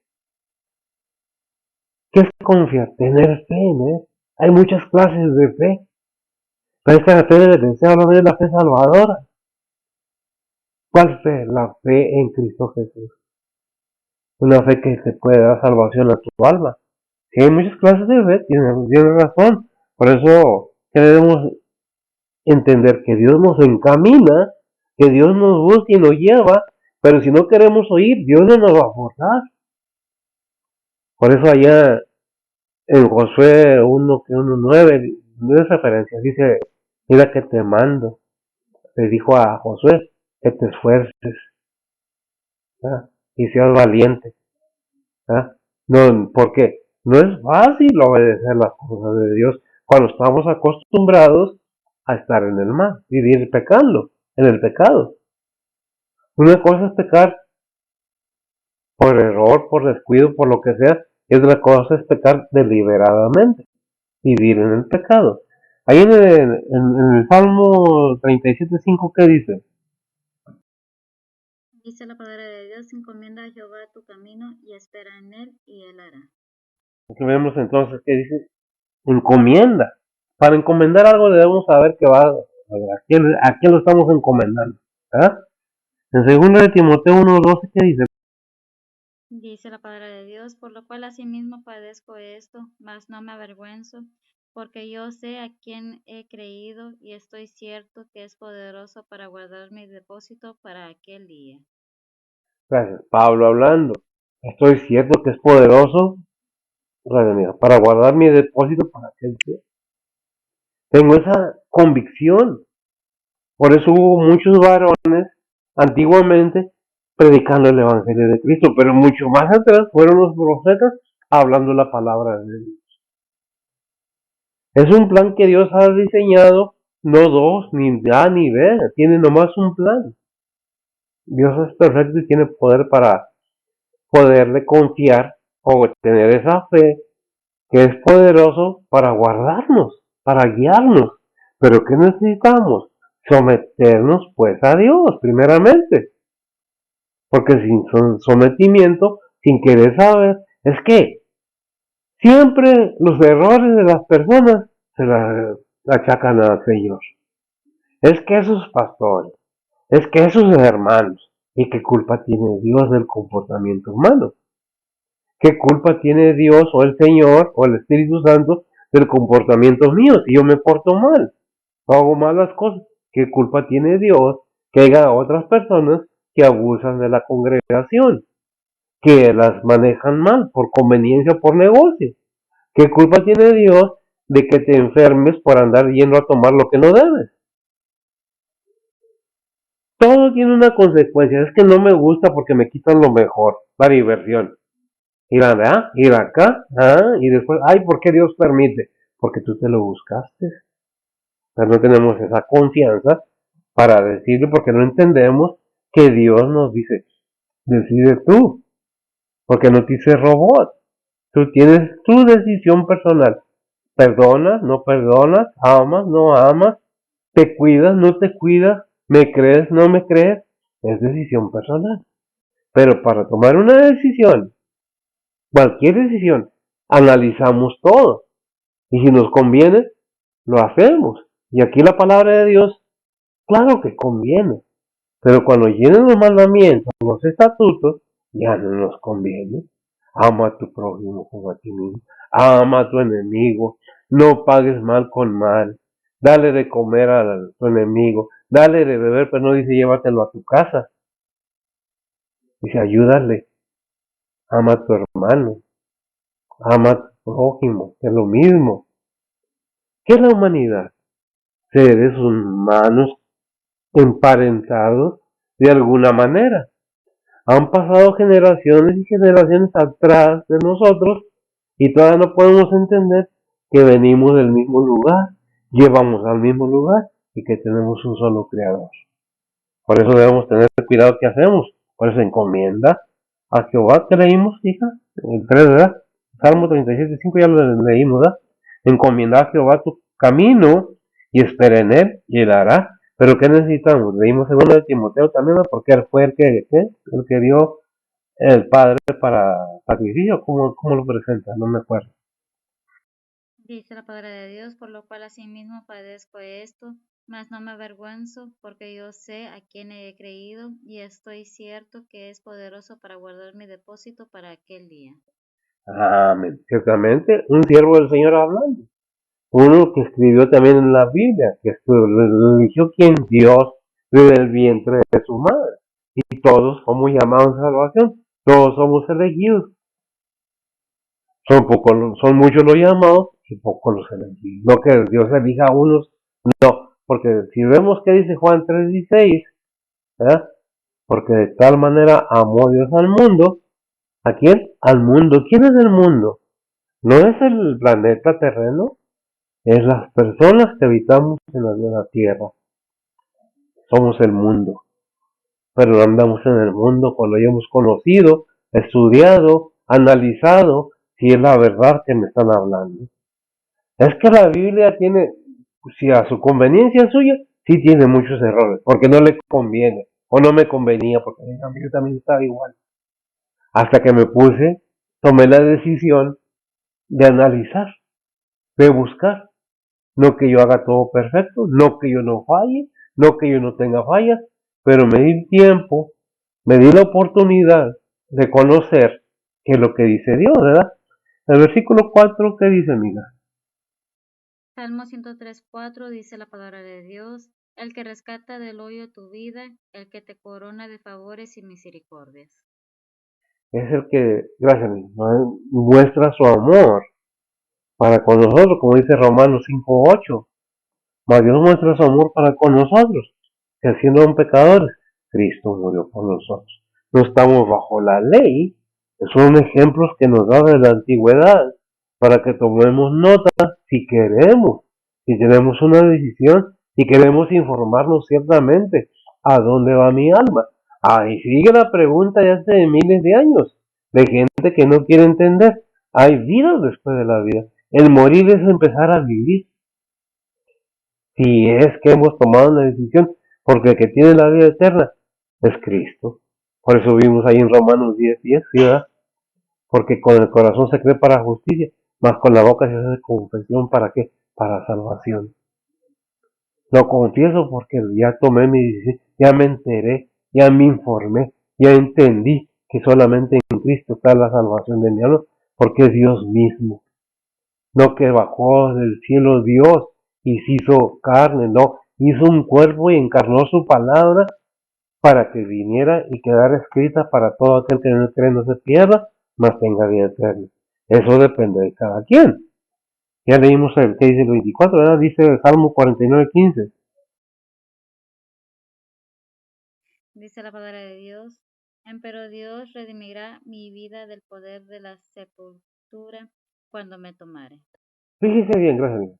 ¿Qué es confiar? Tener fe en Él. Hay muchas clases de fe. Pero esta fe de deseo habla de la fe salvadora. ¿Cuál fe? La fe en Cristo Jesús. Una fe que te puede dar salvación a tu alma. Si hay muchas clases de fe, tienes razón. Por eso debemos entender que Dios nos encamina, que Dios nos busca y nos lleva, pero si no queremos oír, Dios no nos va a forzar. Por eso allá en Josué 1:9, no es referencia, dice, mira que te mando, le dijo a Josué, que te esfuerces, ¿verdad? Y seas valiente, ¿verdad? No, porque no es fácil obedecer las cosas de Dios cuando estamos acostumbrados a estar en el mal, vivir pecando, en el pecado. Una cosa es pecar por error, por descuido, por lo que sea, y otra cosa es pecar deliberadamente, vivir en el pecado. Ahí en el Salmo 37:5, ¿qué dice? Dice la palabra de Dios, encomienda a Jehová tu camino y espera en él y él hará. Aquí vemos entonces que dice, encomienda. Para encomendar algo debemos saber que va a quién lo estamos encomendando, ¿verdad? En 2 de Timoteo 1:12, ¿qué dice? Dice la palabra de Dios, por lo cual asimismo padezco esto, mas no me avergüenzo, porque yo sé a quién he creído y estoy cierto que es poderoso para guardar mi depósito para aquel día. Gracias, Pablo hablando. Estoy cierto que es poderoso, para guardar mi depósito para aquel día. Tengo esa convicción. Por eso hubo muchos varones antiguamente predicando el Evangelio de Cristo, pero mucho más atrás fueron los profetas hablando la palabra de Dios. Es un plan que Dios ha diseñado, no dos, ni A ni B, tiene nomás un plan. Dios es perfecto y tiene poder para poderle confiar o tener esa fe que es poderoso para guardarnos, para guiarnos. Pero ¿qué necesitamos? Someternos pues a Dios, primeramente. Porque sin sometimiento, sin querer saber, es que siempre los errores de las personas se la achacan al Señor. Es que esos pastores, es que esos hermanos, ¿y qué culpa tiene Dios del comportamiento humano? ¿Qué culpa tiene Dios o el Señor o el Espíritu Santo del comportamiento mío si yo me porto mal o hago malas cosas? ¿Qué culpa tiene Dios que haya otras personas que abusan de la congregación, que las manejan mal por conveniencia o por negocio? ¿Qué culpa tiene Dios de que te enfermes por andar yendo a tomar lo que no debes? Todo tiene una consecuencia. Es que no me gusta porque me quitan lo mejor, la diversión. Ir allá, ir acá, y después, ay, ¿por qué Dios permite? Porque tú te lo buscaste. Pero no tenemos esa confianza para decirle porque no entendemos que Dios nos dice, decide tú, porque no te hice robot. Tú tienes tu decisión personal. Perdonas, no perdonas, amas, no amas, te cuidas, no te cuidas, me crees, no me crees. Es decisión personal. Pero para tomar una decisión, cualquier decisión, analizamos todo. Y si nos conviene, lo hacemos. Y aquí la palabra de Dios, claro que conviene. Pero cuando llenen los mandamientos, los estatutos, ya no nos conviene. Ama a tu prójimo como a ti mismo. Ama a tu enemigo. No pagues mal con mal. Dale de comer a tu enemigo. Dale de beber, pero no dice llévatelo a tu casa. Dice, ayúdale, ama a tu hermano, ama a tu prójimo, es lo mismo. ¿Qué es la humanidad? Seres humanos emparentados de alguna manera. Han pasado generaciones y generaciones atrás de nosotros y todavía no podemos entender que venimos del mismo lugar, llevamos al mismo lugar y que tenemos un solo creador. Por eso debemos tener cuidado que hacemos. Por eso encomienda a Jehová que leímos, hija, el 3, ¿verdad? Salmo 37:5 ya lo leímos, ¿verdad? Encomienda a Jehová tu camino y espera en él y él hará. Pero ¿qué necesitamos? Leímos segundo de Timoteo también, ¿no? Porque él fue el que dio el padre para sacrificio. ¿Cómo lo presenta? No me acuerdo. Dice la palabra de Dios, por lo cual asimismo padezco esto, mas no me avergüenzo, porque yo sé a quién he creído y estoy cierto que es poderoso para guardar mi depósito para aquel día. Amén. Ciertamente, un siervo del Señor hablando. Uno que escribió también en la Biblia, que lo eligió quien Dios desde el vientre de su madre. Y todos somos llamados a salvación, todos somos elegidos. Son muchos los llamados y pocos los elegidos. No que Dios elija a unos, no, porque si vemos que dice Juan 3:16, ¿verdad? Porque de tal manera amó Dios al mundo. ¿A quién? Al mundo. ¿Quién es el mundo? No es el planeta terreno, es las personas que habitamos en la tierra. Somos el mundo, pero no andamos en el mundo cuando ya hemos conocido, estudiado, analizado si es la verdad que me están hablando. Es que la Biblia tiene, si a su conveniencia suya, sí tiene muchos errores, porque no le conviene, o no me convenía, porque yo también estaba igual. Hasta que tomé la decisión de analizar, de buscar. No que yo haga todo perfecto, no que yo no falle, no que yo no tenga fallas, pero me di tiempo, me di la oportunidad de conocer qué es lo que dice Dios, ¿verdad? El versículo 4, ¿qué dice, amiga? Salmo 103:4 dice la palabra de Dios, el que rescata del hoyo tu vida, el que te corona de favores y misericordias. Es el que, gracias a Dios, muestra su amor para con nosotros, como dice Romanos 5:8. Mas Dios muestra su amor para con nosotros, que siendo aún pecadores, Cristo murió por nosotros. No estamos bajo la ley, son ejemplos que nos da de la antigüedad, para que tomemos nota si queremos, si tenemos una decisión, si queremos informarnos ciertamente a dónde va mi alma. Ahí sigue la pregunta de hace miles de años, de gente que no quiere entender. Hay vida después de la vida. El morir es empezar a vivir si es que hemos tomado una decisión, porque el que tiene la vida eterna es Cristo. Por eso vimos ahí en Romanos 10:10, ¿verdad? Porque con el corazón se cree para justicia, mas con la boca se hace confesión, ¿para qué? Para salvación. Lo confieso porque ya tomé mi decisión, ya me enteré, ya me informé, ya entendí que solamente en Cristo está la salvación de mi alma, porque es Dios mismo. No que bajó del cielo Dios y se hizo carne, no, hizo un cuerpo y encarnó su palabra para que viniera y quedara escrita para todo aquel que no cree no se pierda, mas tenga vida eterna. Eso depende de cada quien. Ya leímos el que dice el 24, ¿verdad? Dice el Salmo 49:15. Dice la palabra de Dios, empero Dios redimirá mi vida del poder de la sepultura cuando me tomare. Fíjese bien, gracias a Dios.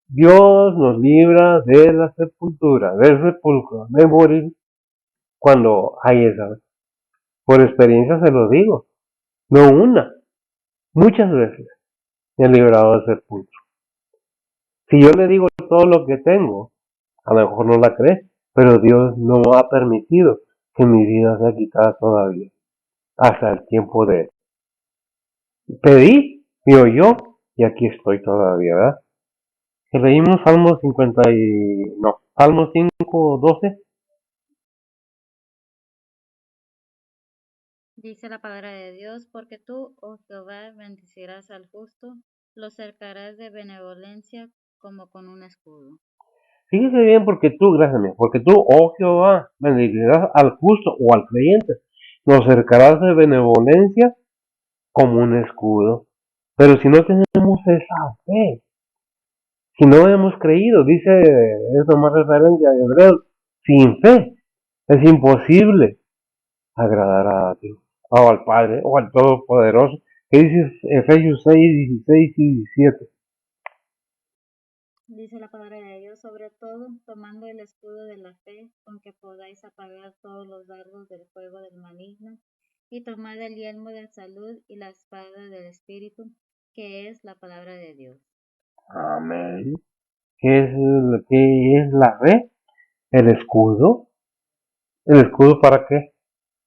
Dios nos libra de la sepultura, del sepulcro, de morir cuando hay esa. Por experiencia se lo digo. No una, muchas veces me he librado del sepulcro. Si yo le digo todo lo que tengo, a lo mejor no la cree, pero Dios no ha permitido que mi vida sea quitada todavía, hasta el tiempo de pedí, me oyó, y aquí estoy todavía, ¿verdad? Que leímos Salmo 5:12. Dice la palabra de Dios, porque tú, oh Jehová, bendecirás al justo, lo cercarás de benevolencia como con un escudo. Fíjese bien, porque tú, gracias a mí, porque tú, oh Jehová, bendecirás al justo o al creyente, nos cercarás de benevolencia como un escudo. Pero si no tenemos esa fe, si no hemos creído, dice, es nomás referencia a Hebreos, sin fe es imposible agradar a Dios, o al Padre, o al Todopoderoso. ¿Qué dice Efesios 6, 16 y 17? Dice la palabra de Dios, sobre todo, tomando el escudo de la fe, con que podáis apagar todos los dardos del fuego del maligno, y tomad el yelmo de salud y la espada del Espíritu, que es la palabra de Dios. Amén. ¿Qué es la fe? El escudo. ¿El escudo para qué?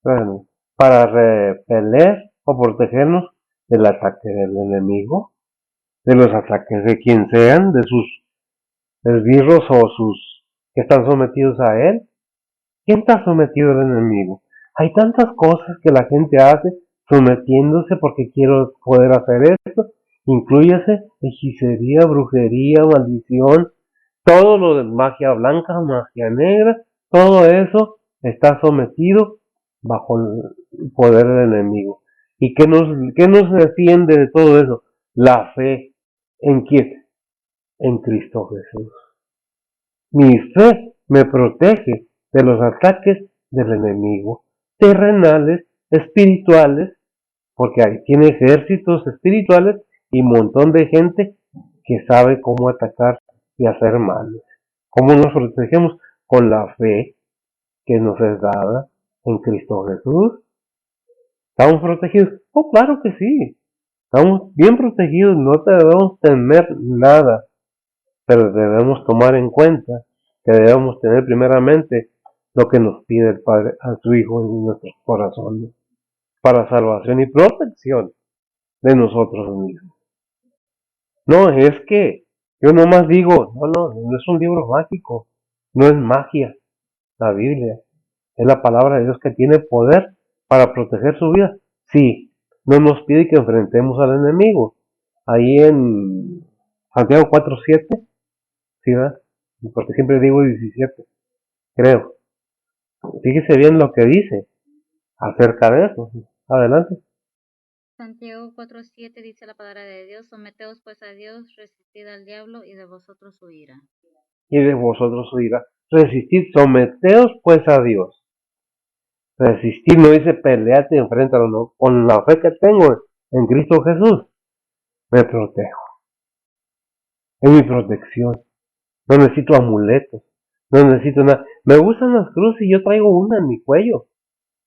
Bueno, para repeler o protegernos del ataque del enemigo, de los ataques de quien sean, de sus esbirros o sus que están sometidos a él. ¿Quién está sometido al enemigo? Hay tantas cosas que la gente hace sometiéndose porque quiero poder hacer esto. Incluyese hechicería, brujería, maldición, todo lo de magia blanca, magia negra, todo eso está sometido bajo el poder del enemigo. ¿Y qué nos defiende de todo eso? La fe. ¿En quién? En Cristo Jesús. Mi fe me protege de los ataques del enemigo, terrenales, espirituales, porque ahí tiene ejércitos espirituales y un montón de gente que sabe cómo atacar y hacer mal. ¿Cómo nos protegemos? Con la fe que nos es dada en Cristo Jesús. ¿Estamos protegidos? Oh, claro que sí. Estamos bien protegidos, no debemos temer nada, pero debemos tomar en cuenta que debemos tener primeramente lo que nos pide el Padre a su Hijo en nuestros corazones, para salvación y protección de nosotros mismos. No, es que yo nomás digo, no es un libro mágico, no es magia, la Biblia. Es la palabra de Dios que tiene poder para proteger su vida. Sí, no nos pide que enfrentemos al enemigo. Ahí en Santiago 4:7, ¿sí, verdad? Porque siempre digo 17, creo. Fíjese bien lo que dice acerca de eso. Adelante. Santiago 4:7 dice la palabra de Dios, someteos pues a Dios, resistid al diablo y de vosotros huirá. Y de vosotros huirá. Resistid, someteos pues a Dios. Resistir no dice pelearte y enfréntalo, no. Con la fe que tengo en Cristo Jesús, me protejo. Es mi protección. No necesito amuletos. No necesito nada. Me gustan las cruces y yo traigo una en mi cuello.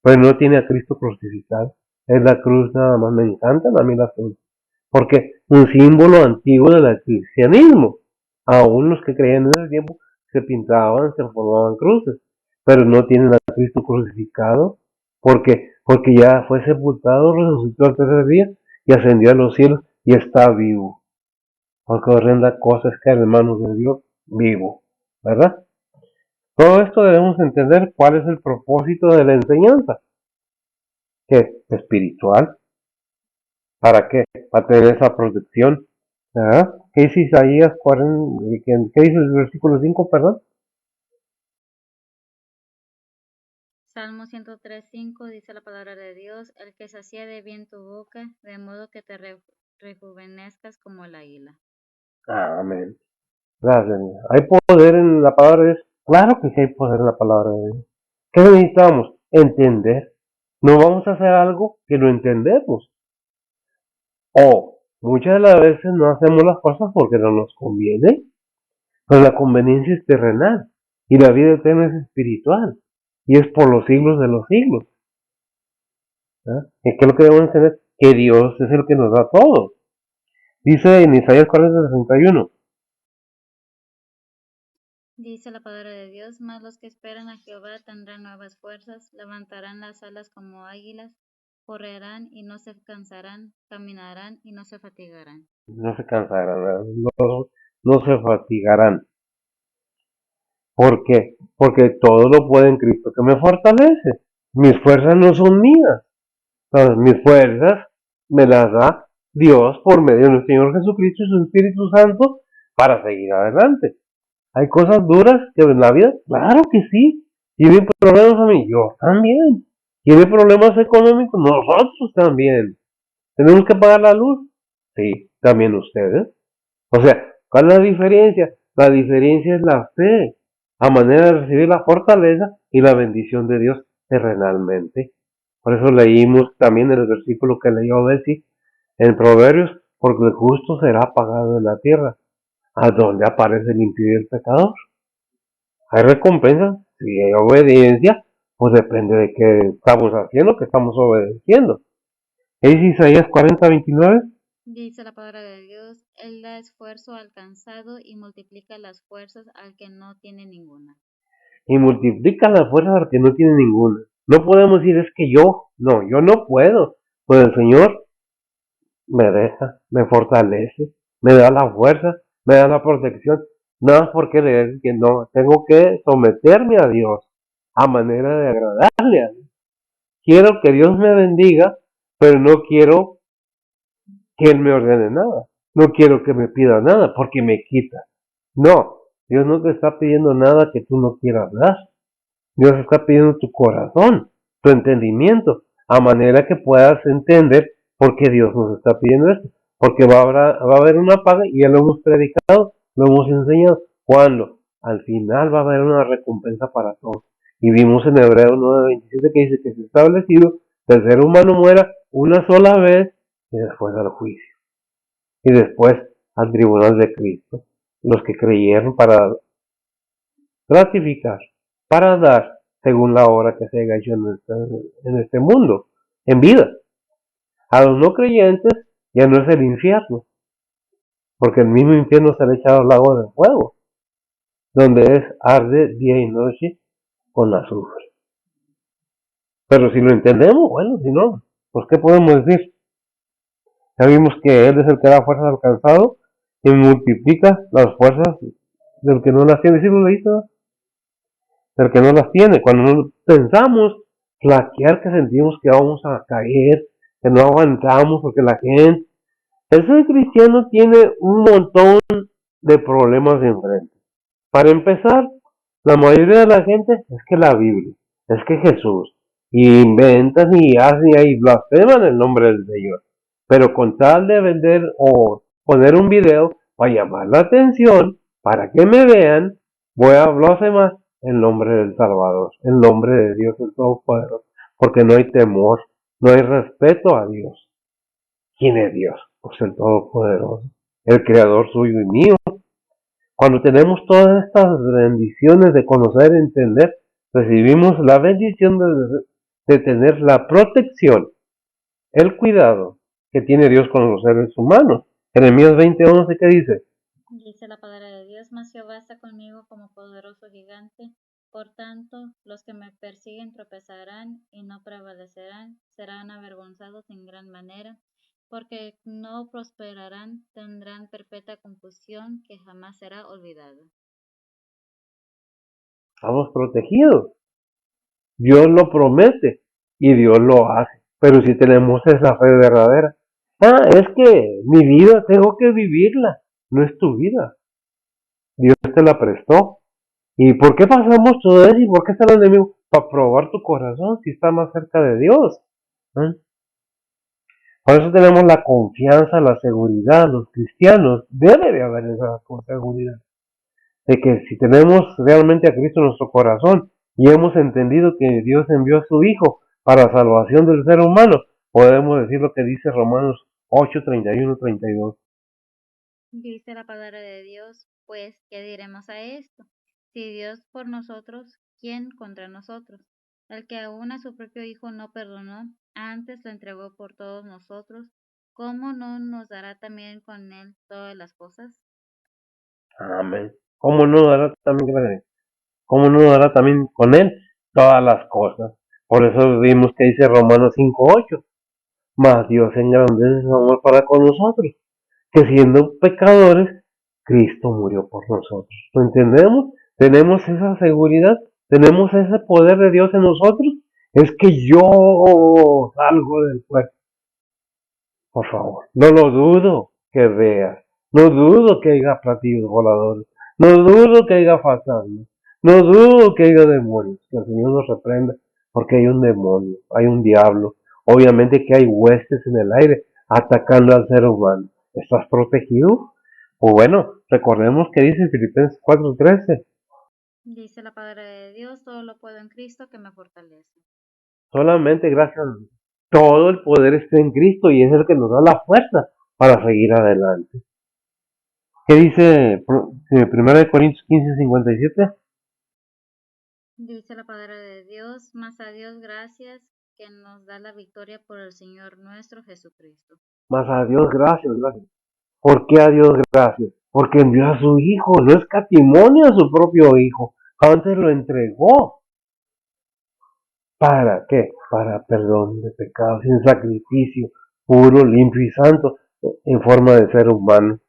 Pero no tiene a Cristo crucificado. Es la cruz nada más. Me encantan a mí las cruces. Porque un símbolo antiguo del cristianismo. Aún los que creían en ese tiempo se pintaban, se formaban cruces. Pero no tienen a Cristo crucificado. Porque ya fue sepultado, resucitó al tercer día y ascendió a los cielos y está vivo. Porque horrenda cosa es caer en manos de Dios vivo. ¿Verdad? Todo esto debemos entender cuál es el propósito de la enseñanza. ¿Qué? Espiritual. ¿Para qué? Para tener esa protección. ¿Verdad? ¿Qué dice Isaías 40? ¿Qué dice el versículo 5, perdón? Salmo 103:5 dice la palabra de Dios, el que sacía de bien tu boca, de modo que te rejuvenezcas como el águila. Amén. Gracias, Dios. ¿Hay poder en la palabra de Dios? Claro que sí hay poder en la palabra de Dios. ¿Qué necesitamos? Entender. No vamos a hacer algo que no entendemos. O muchas de las veces no hacemos las cosas porque no nos conviene. Pues la conveniencia es terrenal y la vida eterna es espiritual y es por los siglos de los siglos. ¿Ah? ¿Y qué es lo que debemos entender? Que Dios es el que nos da todo. Dice en Isaías 40:61. Dice la palabra de Dios, mas los que esperan a Jehová tendrán nuevas fuerzas, levantarán las alas como águilas, correrán y no se cansarán, caminarán y no se fatigarán. No se cansarán, no se fatigarán. ¿Por qué? Porque todo lo puede en Cristo que me fortalece. Mis fuerzas no son mías. Entonces, mis fuerzas me las da Dios por medio de nuestro Señor Jesucristo y su Espíritu Santo para seguir adelante. ¿Hay cosas duras que en la vida? Claro que sí. ¿Tienen problemas a mí? Yo también. ¿Tiene problemas económicos? Nosotros también. ¿Tenemos que pagar la luz? Sí, también ustedes. O sea, ¿cuál es la diferencia? La diferencia es la fe, a manera de recibir la fortaleza y la bendición de Dios terrenalmente. Por eso leímos también el versículo que leyó Bessie en Proverbios, porque el justo será pagado en la tierra, a donde aparece el impío y el pecador. Hay recompensa, si hay obediencia, pues depende de qué estamos haciendo, que estamos obedeciendo. Es Isaías 40:29. Dice la palabra de Dios, Él da esfuerzo al cansado y multiplica las fuerzas al que no tiene ninguna. Y multiplica las fuerzas al que no tiene ninguna. No podemos decir, es que yo no puedo. Pues el Señor me deja, me fortalece, me da la fuerza, me da la protección. Nada por querer que no, tengo que someterme a Dios a manera de agradarle a Dios. Quiero que Dios me bendiga, pero no quiero que Él me ordene nada. No quiero que me pida nada porque me quita. No, Dios no te está pidiendo nada que tú no quieras dar. Dios está pidiendo tu corazón, tu entendimiento, a manera que puedas entender por qué Dios nos está pidiendo esto. Porque va a haber una paga y ya lo hemos predicado, lo hemos enseñado. ¿Cuándo? Al final va a haber una recompensa para todos. Y vimos en Hebreos 9:27 que dice que es establecido que el ser humano muera una sola vez y después al juicio. Y después al tribunal de Cristo. Los que creyeron para gratificar, para dar según la obra que se haya hecho en este mundo, en vida. A los no creyentes ya no es el infierno, porque el mismo infierno será echado al lago de fuego, donde arde día y noche con azufre. Pero si lo entendemos, bueno, si no, pues ¿qué podemos decir? Ya vimos que Él es el que da fuerzas al cansado y multiplica las fuerzas del que no las tiene. ¿Sí lo leíste? El que no las tiene. Cuando no pensamos flaquear, que sentimos que vamos a caer, que no aguantamos, porque la gente, el ser cristiano tiene un montón de problemas enfrente. Para empezar, la mayoría de la gente es que la Biblia, es que Jesús, y inventan y hacen y blasfeman el nombre del Señor. Pero con tal de vender o poner un video para llamar la atención, para que me vean, voy a blasfemar el nombre del Salvador, el nombre de Dios el Todopoderoso, porque no hay temor, no hay respeto a Dios. ¿Quién es Dios? Pues el Todopoderoso, el Creador suyo y mío. Cuando tenemos todas estas bendiciones de conocer y entender, recibimos la bendición de tener la protección, el cuidado que tiene Dios con los seres humanos. Jeremías 20:11, ¿qué dice? Dice la palabra de Dios, mas Jehová está conmigo como poderoso gigante. Por tanto, los que me persiguen tropezarán y no prevalecerán, serán avergonzados en gran manera, porque no prosperarán, tendrán perpetua confusión que jamás será olvidada. Estamos protegidos. Dios lo promete y Dios lo hace. Pero si tenemos esa fe verdadera, es que mi vida tengo que vivirla, no es tu vida. Dios te la prestó. ¿Y por qué pasamos todo eso? ¿Y por qué está el enemigo? Para probar tu corazón si está más cerca de Dios. ¿Eh? Por eso tenemos la confianza, la seguridad. Los cristianos debe de haber esa seguridad. De que si tenemos realmente a Cristo en nuestro corazón y hemos entendido que Dios envió a su Hijo para salvación del ser humano, podemos decir lo que dice Romanos 8:31-32. Dice la palabra de Dios, pues, ¿qué diremos a esto? Si Dios por nosotros, ¿quién contra nosotros? El que aún a su propio Hijo no perdonó, antes lo entregó por todos nosotros, ¿cómo no nos dará también con él todas las cosas? Amén. ¿Cómo no dará también, cómo no dará también con él todas las cosas? Por eso vimos que dice Romanos 5:8. Mas Dios engrandece su amor para con nosotros, que siendo pecadores, Cristo murió por nosotros. ¿Lo entendemos? Tenemos esa seguridad, tenemos ese poder de Dios en nosotros. Es que yo salgo del cuerpo. Por favor, no lo dudo que veas, no dudo que haya platillos voladores, no dudo que haya fantasmas, no dudo que haya demonios, que el Señor nos reprenda, porque hay un demonio, hay un diablo, obviamente que hay huestes en el aire atacando al ser humano. ¿Estás protegido? O bueno, recordemos que dice Filipenses 4:13, Dice la palabra de Dios, todo lo puedo en Cristo que me fortalece. solamente gracias a Dios. Todo el poder está en Cristo y es el que nos da la fuerza para seguir adelante. ¿Qué dice 1 Corintios 15:57? Dice la palabra de Dios, mas a Dios gracias que nos da la victoria por el Señor nuestro Jesucristo. Más a Dios gracias, gracias. ¿Por qué a Dios gracias? Porque envió a su Hijo, no escatimó a su propio Hijo, antes lo entregó. ¿Para qué? Para perdón de pecados, sin sacrificio, puro, limpio y santo, en forma de ser humano.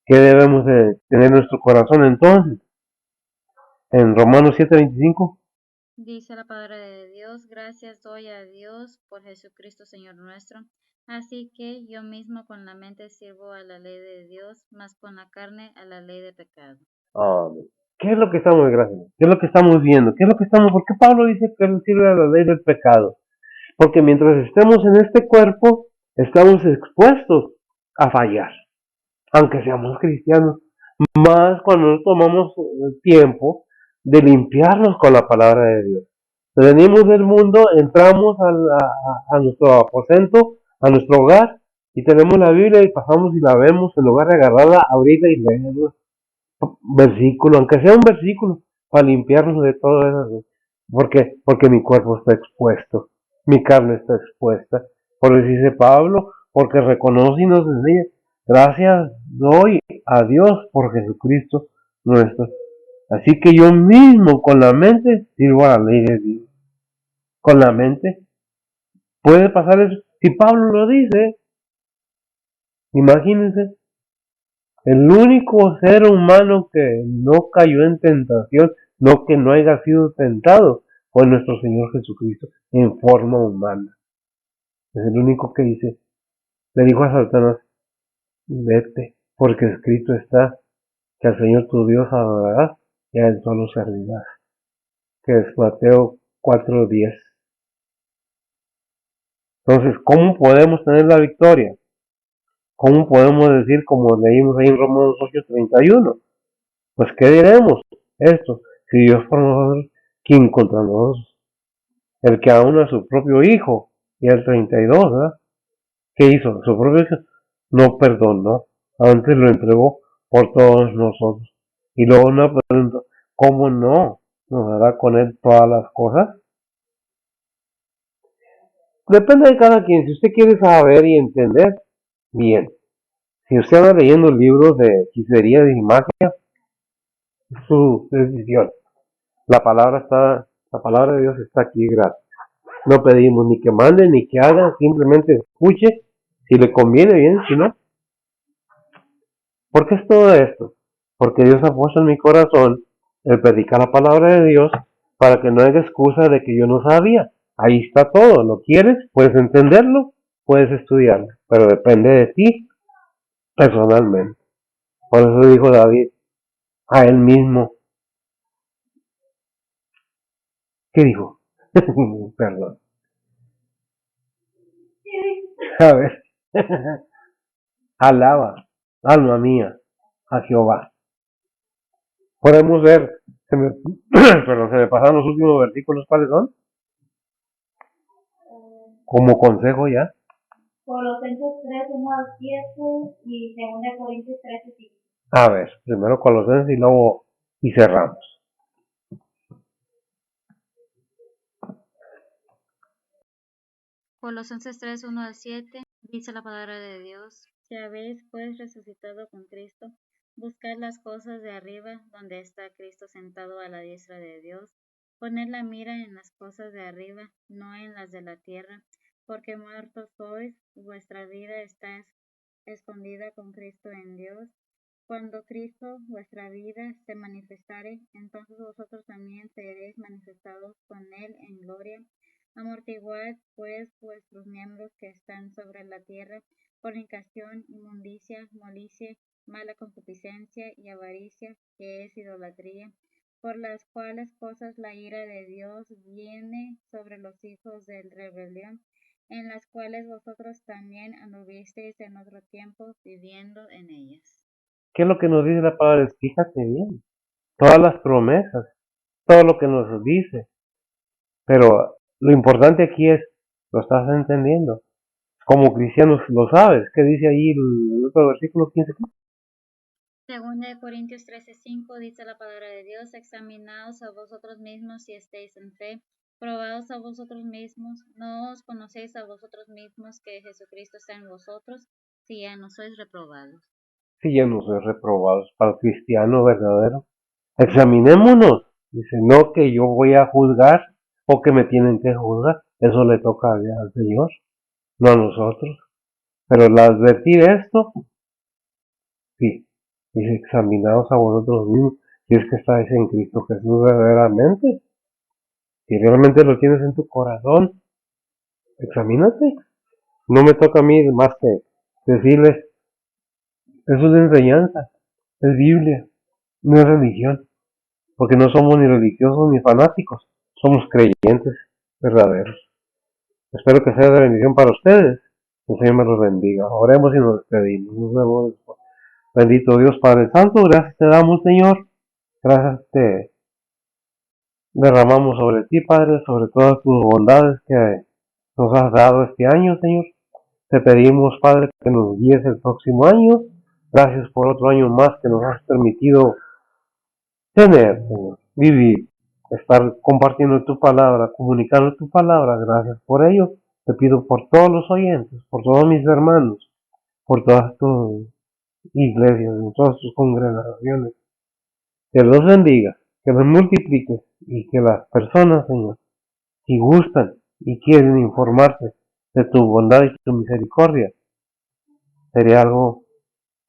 ¿Qué debemos de tener en nuestro corazón entonces? En Romanos 7:25. Dice la palabra de Dios, gracias doy a Dios por Jesucristo Señor nuestro. Así que yo mismo con la mente sirvo a la ley de Dios, mas con la carne a la ley de pecado. Amén. ¿Qué es lo que estamos haciendo? ¿Qué es lo que estamos viendo? ¿Qué es lo que estamos? ¿Por qué Pablo dice que él sirve a la ley del pecado? Porque mientras estemos en este cuerpo, estamos expuestos a fallar, aunque seamos cristianos. Más cuando no tomamos el tiempo de limpiarnos con la palabra de Dios. Venimos del mundo, entramos a nuestro aposento, a nuestro hogar, y tenemos la Biblia y pasamos y la vemos en lugar de agarrarla, abrirla y leerla. Versículo, aunque sea un versículo, para limpiarnos de todo eso. Porque mi cuerpo está expuesto, mi carne está expuesta. Por eso dice Pablo, porque reconoce y nos enseña. Gracias doy a Dios por Jesucristo nuestro. Así que yo mismo con la mente sirvo a la ley de Dios. Con la mente puede pasar eso. Si Pablo lo dice, imagínense, el único ser humano que no cayó en tentación, no que no haya sido tentado, fue nuestro Señor Jesucristo en forma humana. Es el único que dice, le dijo a Satanás, vete, porque escrito está que al Señor tu Dios adorarás y a él solo servirás. Que es Mateo 4:10. Entonces, ¿cómo podemos tener la victoria? ¿Cómo podemos decir, como leímos ahí en Romanos 8:31? Pues, ¿qué diremos? Esto, si Dios por nosotros, ¿quién contra nosotros? El que aún a su propio hijo, y el 32, ¿verdad? ¿Qué hizo? Su propio hijo no perdonó, antes lo entregó por todos nosotros. Y luego una pregunta, ¿cómo no nos hará con él todas las cosas? Depende de cada quien. Si usted quiere saber y entender, bien. Si usted anda leyendo libros de hechicería y magia, es su decisión. La palabra de Dios está aquí gratis. No pedimos ni que mande ni que haga, simplemente escuche. Si le conviene, bien, si no. ¿Por qué es todo esto? Porque Dios ha puesto en mi corazón el predicar la palabra de Dios para que no haya excusa de que yo no sabía. Ahí está todo. ¿Lo quieres? Puedes entenderlo, puedes estudiarlo, pero depende de ti personalmente. Por eso dijo David a él mismo. ¿Qué dijo? Perdón. A ver. Alaba, alma mía, a Jehová. Podemos ver, perdón, se me pasaron los últimos versículos, ¿cuáles son? Como consejo ya. Colosenses 3, 1 al 7 y 2 Corintios 13, 5. A ver, primero Colosenses y luego y cerramos. Colosenses 3, 1 al 7, dice la palabra de Dios, si habéis pues resucitado con Cristo, buscad las cosas de arriba, donde está Cristo sentado a la diestra de Dios, poned la mira en las cosas de arriba, no en las de la tierra, porque muertos sois, vuestra vida está escondida con Cristo en Dios. Cuando Cristo, vuestra vida, se manifestare, entonces vosotros también seréis manifestados con Él en gloria. Amortiguad, pues, vuestros miembros que están sobre la tierra, fornicación, inmundicia, malicia, mala concupiscencia y avaricia, que es idolatría. por las cuales cosas la ira de Dios viene sobre los hijos de rebelión, en las cuales vosotros también anduvisteis en otro tiempo viviendo en ellas. ¿Qué es lo que nos dice la palabra? Fíjate bien, todas las promesas, todo lo que nos dice. Pero lo importante aquí es, ¿lo estás entendiendo? Como cristianos lo sabes. ¿Qué dice ahí el otro versículo 15? Segunda de Corintios 13:5 dice la palabra de Dios: examinaos a vosotros mismos si estáis en fe, probaos a vosotros mismos, no os conocéis a vosotros mismos que Jesucristo está en vosotros, si ya no sois reprobados. Si ya no soy reprobados para el cristiano verdadero. Examinémonos. Dice, no que yo voy a juzgar o que me tienen que juzgar. Eso le toca al Señor, no a nosotros. Pero al advertir esto, sí, dice, examinaos a vosotros mismos si es que estáis en Cristo Jesús verdaderamente. Si realmente lo tienes en tu corazón, examínate. No me toca a mí más que decirles, eso es enseñanza, es Biblia, no es religión. Porque no somos ni religiosos ni fanáticos, somos creyentes verdaderos. Espero que sea de bendición para ustedes. Que el Señor me los bendiga. Oremos y nos despedimos. Nos vemos después. Bendito Dios Padre Santo, gracias te damos, Señor. Gracias te derramamos sobre ti, Padre, sobre todas tus bondades que nos has dado este año, Señor. Te pedimos, Padre, que nos guíes el próximo año. Gracias por otro año más que nos has permitido tener, Señor, vivir, estar compartiendo tu palabra, comunicando tu palabra. Gracias por ello. Te pido por todos los oyentes, por todos mis hermanos, por todas tus iglesias, en todas tus congregaciones. Que los bendiga, que los multipliques y que las personas, Señor, si gustan y quieren informarse de tu bondad y tu misericordia, sería algo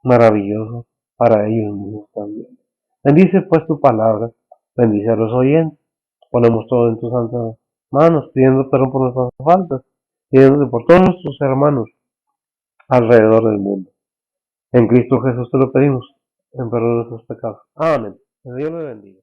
maravilloso para ellos mismos también. Bendice pues tu palabra, bendice a los oyentes. Ponemos todo en tus santas manos, pidiendo perdón por nuestras faltas, pidiendo por todos nuestros hermanos alrededor del mundo. En Cristo Jesús te lo pedimos, en perdón de nuestros pecados. Amén. Que Dios le bendiga.